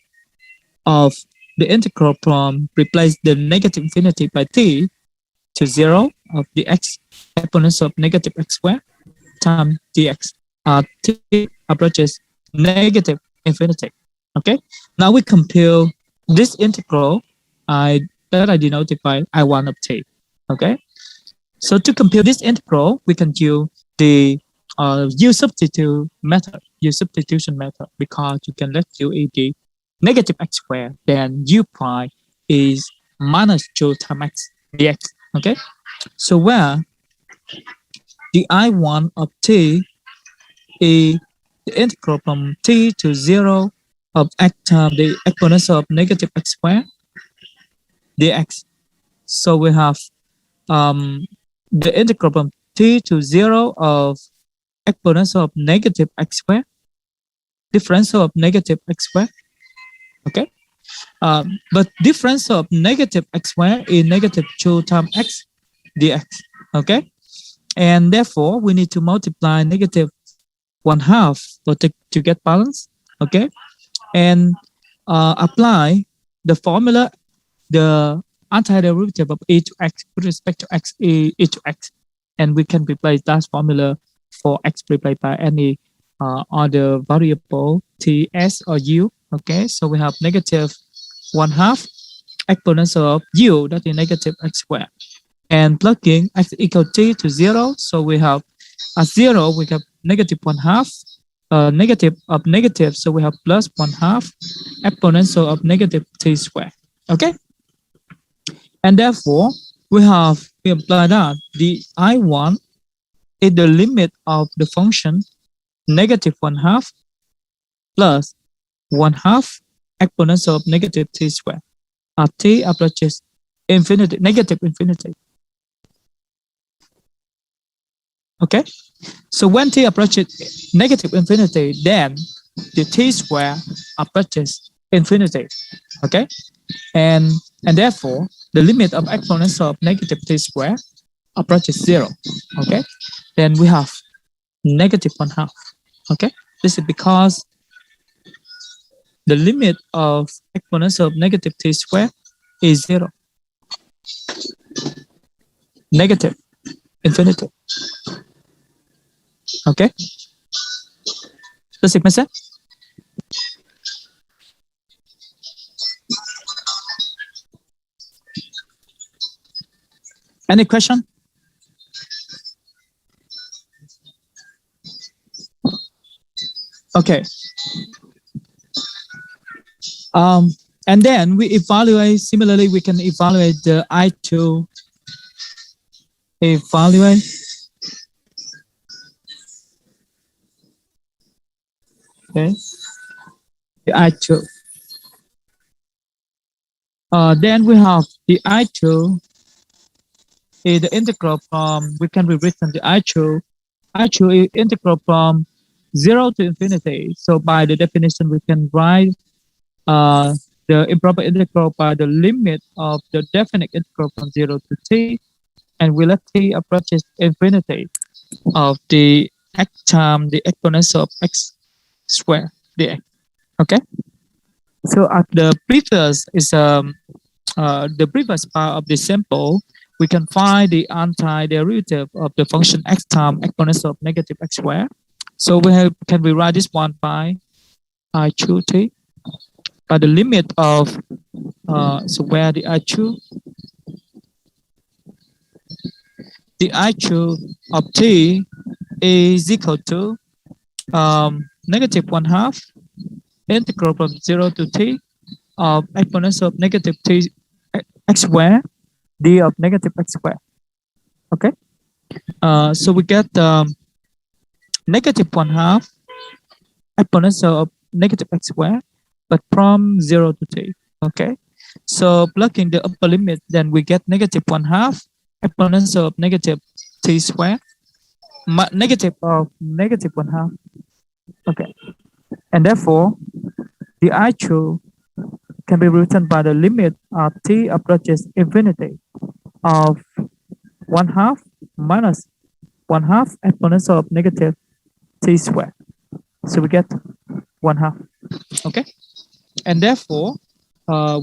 of the integral from replace the negative infinity by t to 0 of the x exponential of negative x squared times dx. T approaches negative infinity. Okay. Now we compute this integral that I denoted by I1 of t. Okay. So to compute this integral, we can use the U substitution method, because you can let U is the negative x squared, then U prime is minus 2 times x dx. Okay. So where the I1 of t is the integral from t to 0 of x times the exponential of negative x squared dx. So we have the integral from t to 0 of exponential of negative x squared, differential of negative x squared. Okay. But differential of negative x squared is negative 2 times x dx. Okay. And therefore, we need to multiply negative 1/2 to get balance. Okay. And apply the formula, the antiderivative of e to x with respect to x e to x. And we can replace that formula for x replaced by any other variable t, s, or u. Okay. So we have negative 1/2 exponential of u, that is negative x squared. And plugging x equal t to 0. So we have at 0, we have negative 1/2, negative of negative. So we have plus 1/2 exponential of negative t squared. Okay. And therefore, we apply that the I1 is the limit of the function negative 1/2 plus 1/2 exponential of negative t squared. T approaches infinity, negative infinity. Okay, so when t approaches negative infinity, then the t square approaches infinity. Okay, and therefore the limit of exponential of negative t square approaches 0. Okay, then we have negative 1/2. Okay, this is because the limit of exponential of negative t squared is 0. Negative, infinity. Okay? Does it make sense? Any question? Okay. And then we evaluate, similarly, we can evaluate the I2. Evaluate. Okay. The I2. Then we have the I2 is the integral from, we can rewritten the I2. I2 is integral from 0 to infinity. So by the definition, we can write the improper integral by the limit of the definite integral from 0 to t, and we let t approaches infinity of the x times the exponential of x squared dx. Okay. So at the previous is the previous part of the sample, we can find the antiderivative of the function x times exponential of negative x squared. So we have, can we write this one by I2 t by the limit of so where the I2 of t is equal to negative 1/2 integral from 0 to t of exponential of negative t x squared d of negative x squared. Okay. So we get negative 1/2 exponential of negative x squared, but from 0 to t. Okay. So plugging the upper limit, then we get negative 1/2 exponential of negative t squared, negative of negative 1/2. Okay. And therefore, the I2 can be written by the limit of t approaches infinity of 1/2 minus 1/2 exponential of negative t squared. So we get 1/2. Okay. And therefore,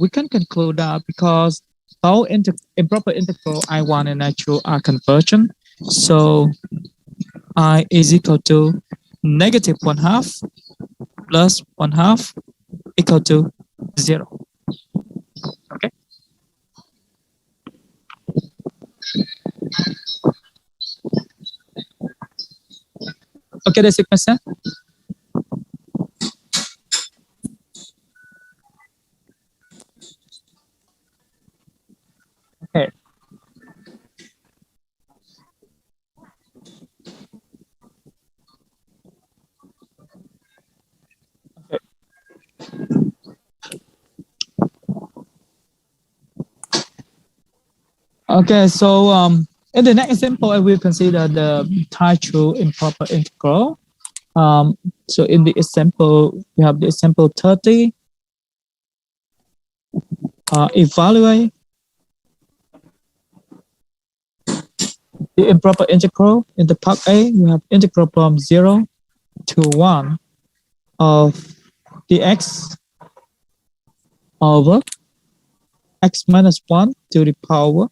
we can conclude that because both improper integral I1 and I2 are convergent, so I is equal to negative 1/2 plus 1/2 equal to 0. Okay. Okay, that's it, question. Okay. Okay, so in the next example, I will consider the type 2 improper integral. So in the example, we have the example 30. Evaluate the improper integral. In the part A, we have integral from 0 to 1 of dx over x minus 1 to the power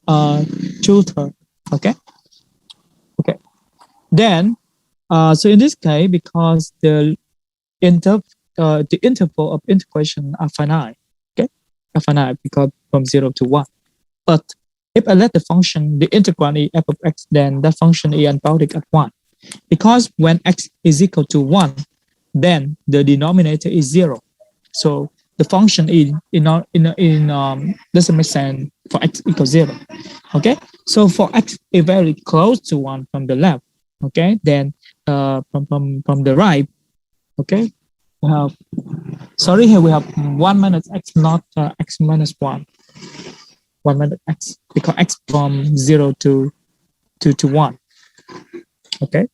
2/3. Okay. Okay. Then, so in this case, because the interval of integration are finite, okay, are finite because from 0 to 1. But if I let the function, the integrand is f of x, then that function is unbounded at 1. Because when x is equal to 1, then the denominator is 0. So the function doesn't make sense for x equals 0. Okay, so for x is very close to 1 from the left. Okay, then from the right. Okay, we have, sorry, here we have 1 minus x, not x minus 1. 1 minus x, because x from 0 to 1. Okay.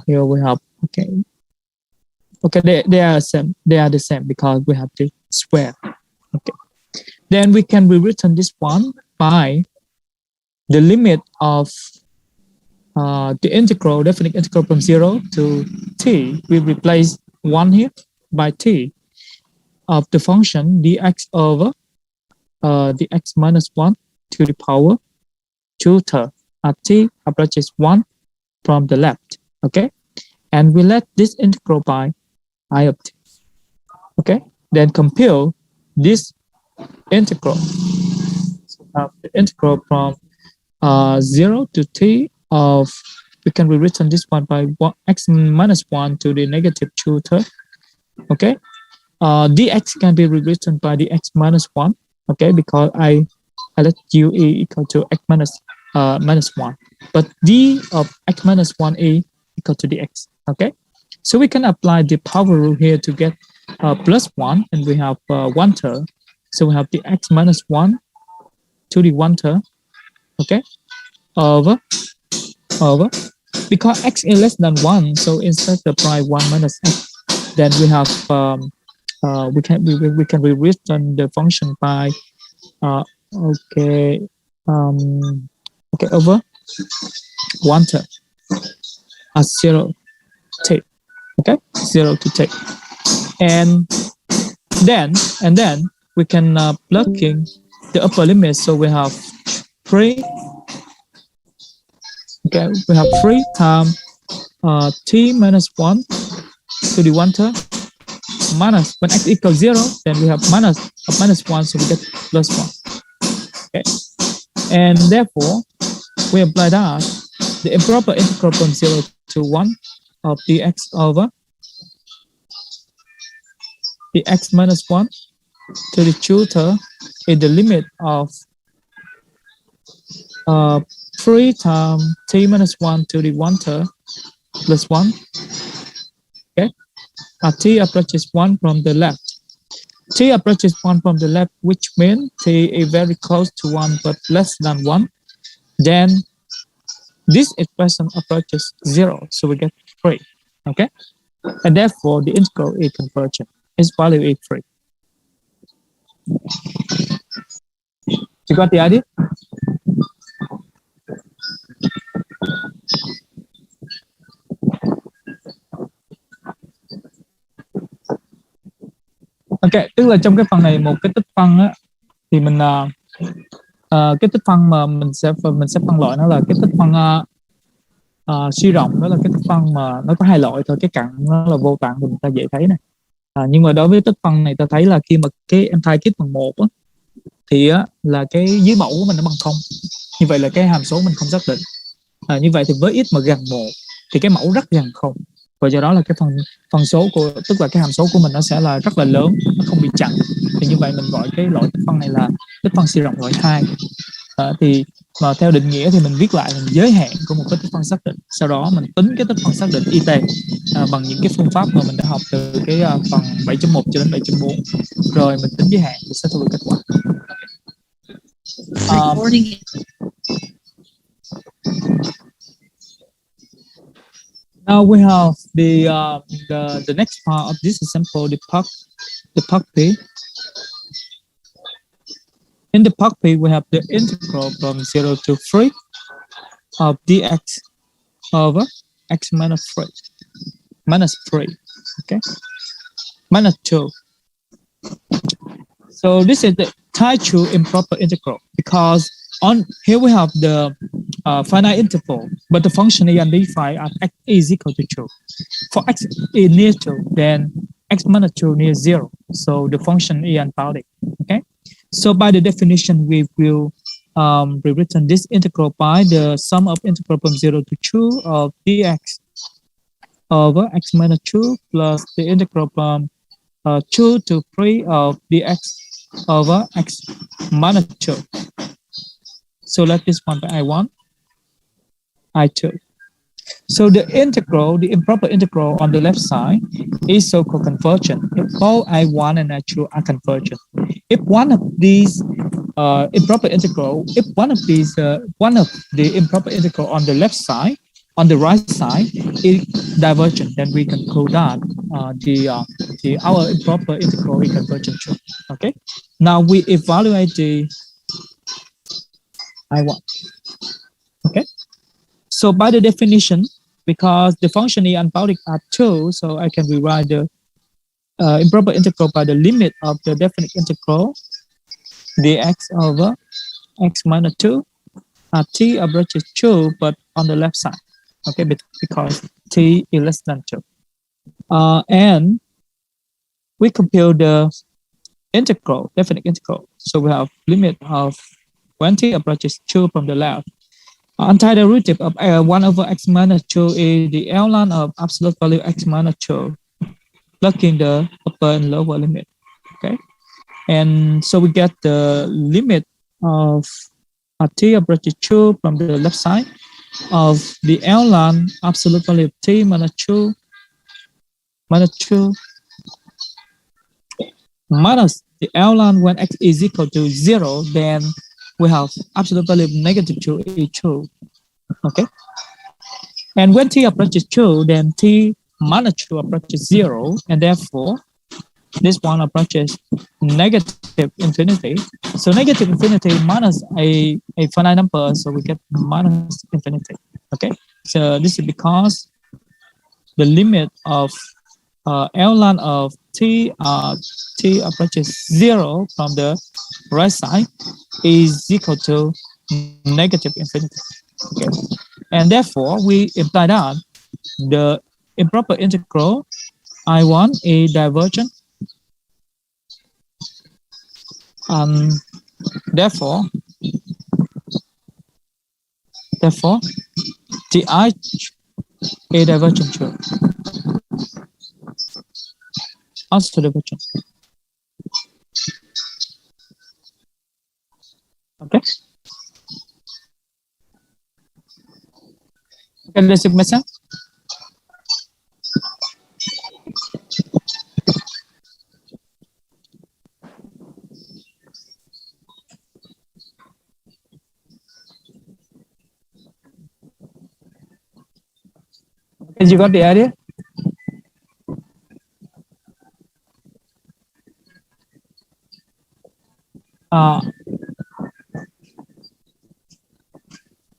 Here we have, okay, they are same. They are the same because we have the square. Okay. Then we can rewritten this one by the limit of the integral, definite integral from 0 to t. We replace 1 here by t of the function dx over dx minus 1 to the power 2 third at t approaches 1 from the left. Okay, and we let this integral by I of t. Okay, then compare this integral. So the integral from 0 to t of, we can rewritten this one by x minus 1 to the negative 2 third. Okay, dx can be rewritten by dx minus 1. Okay, because I let u e equal to x minus 1, but d of x minus 1 e equal to dx. Okay, so we can apply the power rule here to get plus 1, and we have 1 third. So we have the x minus 1 to the 1 third. Okay, over because x is less than 1, so instead apply 1 minus x, then we have we can rewritten the function by okay over 1 third at 0 t. Okay, 0 to t, and then we can plug in the upper limit. So we have 3. Okay, we have 3 times t minus 1 to the 1 third minus, when x equals 0, then we have minus 1, so we get plus 1. Okay, and therefore we apply that the improper integral from 0 to 1 of dx over dx minus 1 to the 2 third is the limit of 3 times t minus 1 to the 1 third plus 1. Okay, t approaches 1 from the left. T approaches 1 from the left, which means t is very close to 1 but less than 1. Then this expression approaches 0, so we get 3. Okay, and therefore the integral is convergent. Its value is 3. You got the idea? Ok, tức là trong cái phần này một cái tích phân á, thì mình cái tích phân mà mình sẽ phân loại nó là cái tích phân suy rộng, đó là cái tích phân mà nó có 2 loại thôi, cái cặn nó là vô tạng thì người ta dễ thấy này. Nhưng mà đối với tích phân này ta thấy là khi mà cái em thay kích bằng 1 á, thì á, là cái dưới mẫu của mình nó bằng 0. Như vậy là cái hàm số mình không xác định. Như vậy thì với x mà gần 1 thì cái mẫu rất gần 0. Và do đó là cái phần số của, tức là cái hàm số của mình nó sẽ là rất là lớn, nó không bị chặn. Thì như vậy mình gọi cái loại tích phân này là tích phân suy rộng loại 2. Thì mà theo định nghĩa thì mình viết lại là giới hạn của một cái tích phân xác định. Sau đó mình tính cái tích phân xác định IT bằng những cái phương pháp mà mình đã học từ cái phần 7.1 cho đến 7.4. Rồi mình tính giới hạn thì sẽ thu được kết quả. Now we have the next part of this example, the part P. In the part P, we have the integral from 0 to 3 of dx over x minus 3, okay, minus 2. So this is the type 2 improper integral, because on here we have the finite interval, but the function is undefined at x is equal to 2. For x is near 2, then x minus 2 near 0. So the function is unbounded. Okay. So by the definition, we will rewritten this integral by the sum of integral from 0 to 2 of dx over x minus 2 plus the integral from 2 to 3 of dx over x minus 2. So let this one by I1, I2. So the integral, the improper integral on the left side is so-called convergent if both I1 and I2 are convergent. If one of these improper integral, if one of the improper integral on the left side, on the right side is divergent, then we conclude that our improper integral is convergent too. Okay. Now we evaluate the I1. Okay. So by the definition, because the function is unbounded at 2, so I can rewrite the improper integral by the limit of the definite integral dx over x minus 2 at t approaches 2, but on the left side, okay, because t is less than 2. And we compute the integral, definite integral. So we have limit of when t approaches 2 from the left. Untitled derivative of 1 over x minus 2 is the ln of absolute value x minus 2, plugging the upper and lower limit. Okay, and so we get the limit of t approaches 2 from the left side of the ln absolute value of t minus 2 minus the ln when x is equal to 0, then we have absolute value of negative 2 is 2. Okay, and when t approaches 2, then t minus 2 approaches 0, and therefore this one approaches negative infinity. So negative infinity minus a finite number, so we get minus infinity. Okay, so this is because the limit of ln of t approaches 0 from the right side is equal to negative infinity. Okay, and therefore we imply that the improper integral I1 is divergent, and therefore the I is divergent too. Also divergent. Okay. Okay, does it make sense? Okay, you got the idea?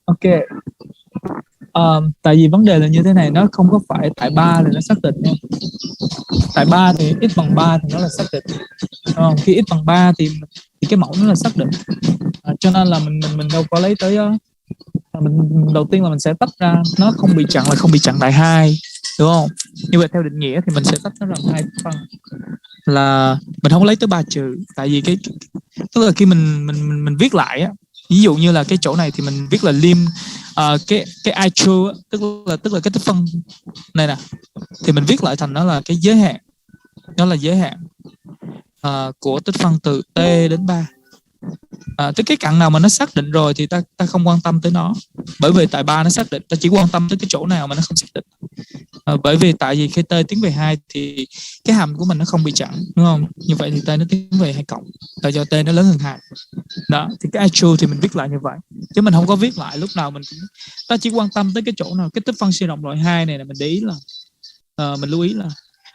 Ok. Tại vì vấn đề là như thế này, nó không có phải tại 3 thì nó xác định nha. Tại 3 thì x bằng 3 thì nó là xác định. Khi x bằng 3 thì cái mẫu nó là xác định. Cho nên là mình đâu có lấy tới mình đầu tiên là mình sẽ tách ra nó không bị chặn là không bị chặn tại 2, đúng không? Như vậy theo định nghĩa thì mình sẽ tách nó làm 2 phần, là mình không lấy tới 3 trừ, tại vì cái tức là khi mình viết lại á, ví dụ như là cái chỗ này thì mình viết là lim cái I true, tức là cái tích phân này nè, thì mình viết lại thành nó là cái giới hạn, nó là giới hạn của tích phân từ t đến 3. Tới cái cạnh nào mà nó xác định rồi thì ta không quan tâm tới nó, bởi vì tại 3 nó xác định, ta chỉ quan tâm tới cái chỗ nào mà nó không xác định. Bởi vì tại vì khi t tiến về 2 thì cái hàm của mình nó không bị chặn, đúng không? Như vậy thì t nó tiến về 2 cộng, tại do t nó lớn hơn 2. Đó, thì cái I true thì mình viết lại như vậy, chứ mình không có viết lại lúc nào mình cũng, ta chỉ quan tâm tới cái chỗ nào, cái tích phân suy rộng loại 2 này là mình để ý là mình lưu ý là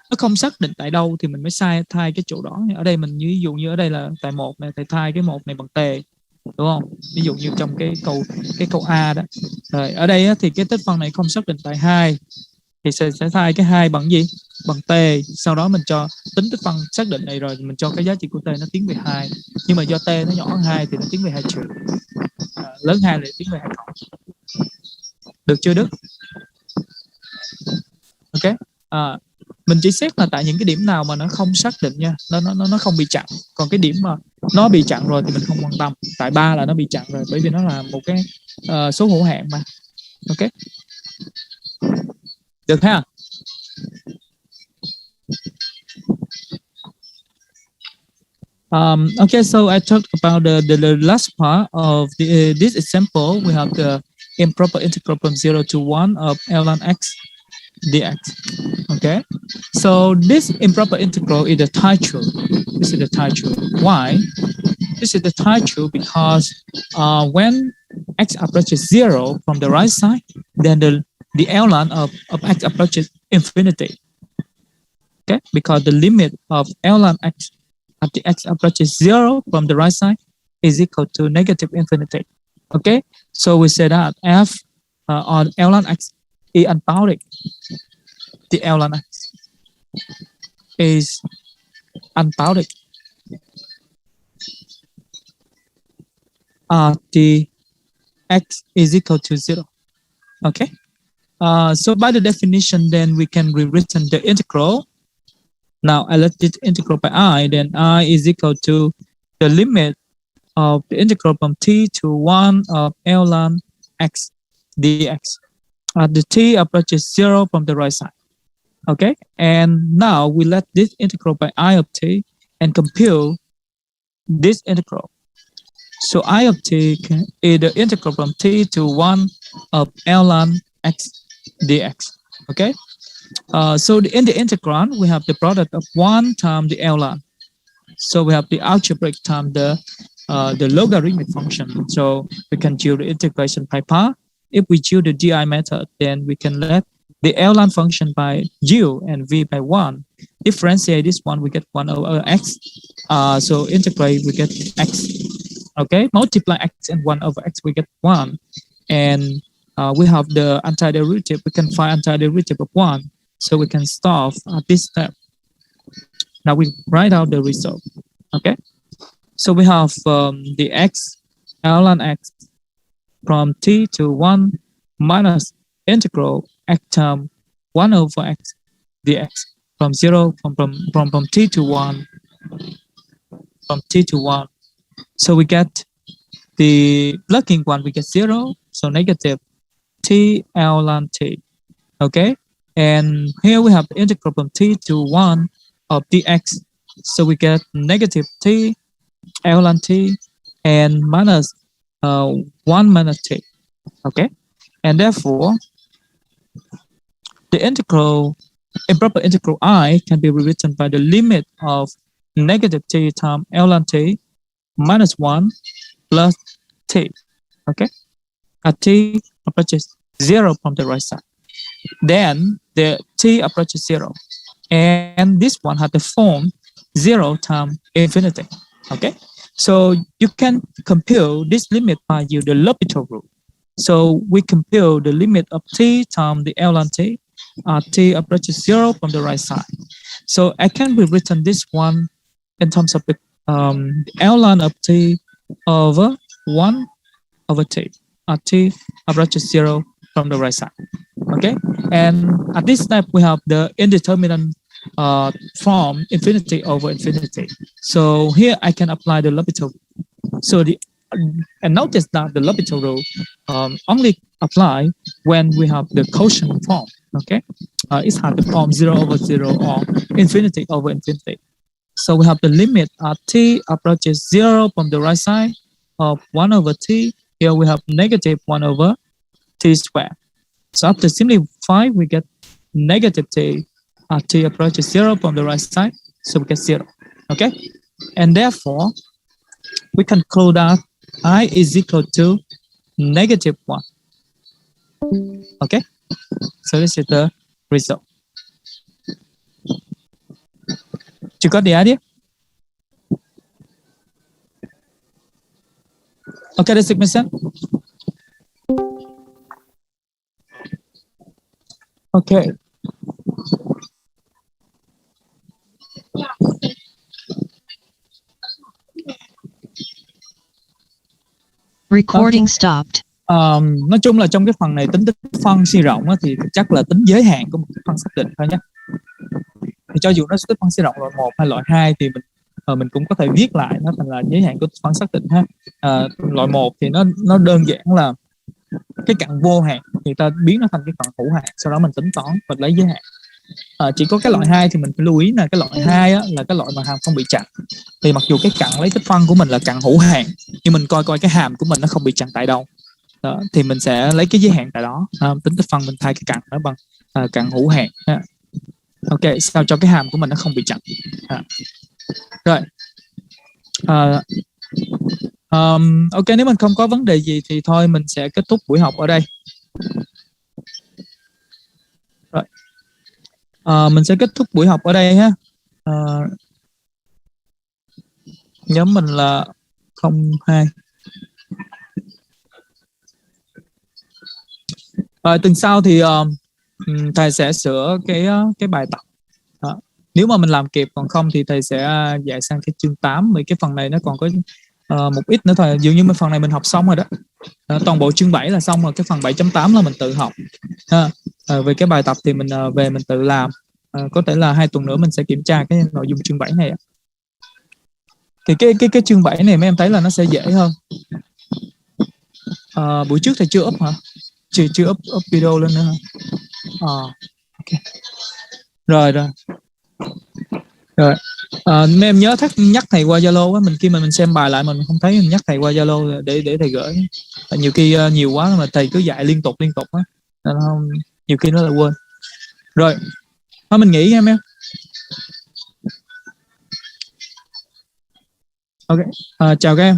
nó không xác định tại đâu thì mình mới thay cái chỗ đó. Ở đây mình ví dụ như ở đây là tại 1 này, thì thay cái 1 này bằng t, đúng không? Ví dụ như trong cái câu A đó. Rồi ở đây á, thì cái tích phân này không xác định tại 2 thì sẽ thay cái 2 bằng gì? Bằng t. Sau đó mình cho tính tích phân xác định này rồi mình cho cái giá trị của t nó tiến về 2. Nhưng mà do t nó nhỏ hơn 2 thì nó tiến về 2 trừ. Lớn 2 lại tiến về 2 cộng. Được chưa Đức? Ok. Mình chỉ xét là tại những cái điểm nào mà nó không xác định nha, nó không bị chặn. Còn cái điểm mà nó bị chặn rồi thì mình không quan tâm. Tại 3 là nó bị chặn rồi, bởi vì nó là một cái số hữu hạn mà. Ok. Được ha? Okay, so I talked about the last part of this example. We have the improper integral from 0 to 1 of ln x dx. Okay, so this improper integral is the title. This is the title. Why? This is the title because when x approaches 0 from the right side, then the ln of x approaches infinity. Okay, because the limit of ln x at the x approaches 0 from the right side is equal to negative infinity. Okay, so we say that f on ln x is unbounded. The ln x is unbounded. The x is equal to 0. Okay. So by the definition, then we can rewrite the integral. Now I let it integral by I, then I is equal to the limit of the integral from t to 1 of ln x dx. The t approaches 0 from the right side. Okay, and now we let this integral by I of t and compute this integral. So I of t is the integral from t to 1 of ln x dx. Okay, so in the integrand, we have the product of 1 times the ln. So we have the algebraic times the logarithmic function. So we can choose the integration by part. If we choose the DI method, then we can let the ln function by u and v by 1. Differentiate this one, we get 1 over x. So integrate, we get x. Okay, multiply x and 1 over x, we get 1. And we have the antiderivative. We can find antiderivative of 1. So we can solve this step. Now we write out the result. Okay, so we have the x, ln x from t to 1 minus integral x term 1 over x dx from 0 from t to 1 from t to 1. So we get the plugging one, we get 0, so negative t ln t. Okay, and here we have the integral from t to 1 of dx, so we get negative t ln t and minus 1 minus t. Okay, and therefore the integral, improper integral I can be rewritten by the limit of negative t times ln t minus 1 plus t. Okay, t approaches 0 from the right side. Then the t approaches 0, and this one has the form 0 times infinity. Okay, so you can compute this limit by using the L'Hopital rule. So we compute the limit of t times the ln t. T approaches 0 from the right side. So I can rewritten this one in terms of the ln of t over 1 over t. T approaches 0 from the right side. Okay, and at this step we have the indeterminate from infinity over infinity. So here I can apply the L'Hopital. So and notice that the L'Hopital rule only apply when we have the quotient form. Okay, it has the form 0 over 0 or infinity over infinity. So we have the limit t approaches 0 from the right side of 1 over t. Here we have negative 1 over t squared. So after simplify, we get negative t. T approaches 0 from the right side, so we get 0. Okay, and therefore we conclude that I is equal to negative 1. Okay, so this is the result. You got the idea? Okay, does it make sense? Okay. Recording stopped. Nói chung là trong cái phần này tính phân suy rộng thì chắc là tính giới hạn của một cái phân xác định thôi nhé. Thì cho dù nó tích phân suy rộng loại 1 hay loại 2 thì mình cũng có thể viết lại nó thành là giới hạn của phân xác định ha. Loại 1 thì nó đơn giản là cái cặn vô hạn thì ta biến nó thành cái cặn hữu hạn, sau đó mình tính toán và lấy giới hạn. Chỉ có cái loại 2 thì mình phải lưu ý là cái loại 2 á, là cái loại mà hàm không bị chặn. Thì mặc dù cái cặn lấy tích phân của mình là cặn hữu hạn, nhưng mình coi cái hàm của mình nó không bị chặn tại đâu. Đó, thì mình sẽ lấy cái giới hạn tại đó, tính tích phân mình thay cái cặn đó bằng cặn hữu hạn. Ok, sao cho cái hàm của mình nó không bị chặn. Rồi. Ok, nếu mình không có vấn đề gì thì thôi mình sẽ kết thúc buổi học ở đây. Rồi. Mình sẽ kết thúc buổi học ở đây ha. Nhóm mình là 02. Tuần sau thì thầy sẽ sửa cái bài tập. Đó. Nếu mà mình làm kịp, còn không thì thầy sẽ dạy sang cái chương 8. Vì cái phần này nó còn có một ít nữa thôi. Dường như mấy phần này mình học xong rồi đó. Toàn bộ chương 7 là xong rồi. Cái phần 7.8 là mình tự học. Về cái bài tập thì mình về mình tự làm. Có thể là 2 tuần nữa mình sẽ kiểm tra cái nội dung chương 7 này. Thì cái chương 7 này mấy em thấy là nó sẽ dễ hơn. Buổi trước thầy chưa up hả? Chưa up video lên nữa hả? Okay. Rồi. Mấy em nhớ nhắc thầy qua Zalo á, khi mà mình xem bài lại mình không thấy, mình nhắc thầy qua Zalo để thầy gửi. Nhiều khi nhiều quá mà thầy cứ dạy liên tục á, nên không, nhiều khi nó lại quên. Rồi, thôi mình nghỉ nha em. Ok, chào các em.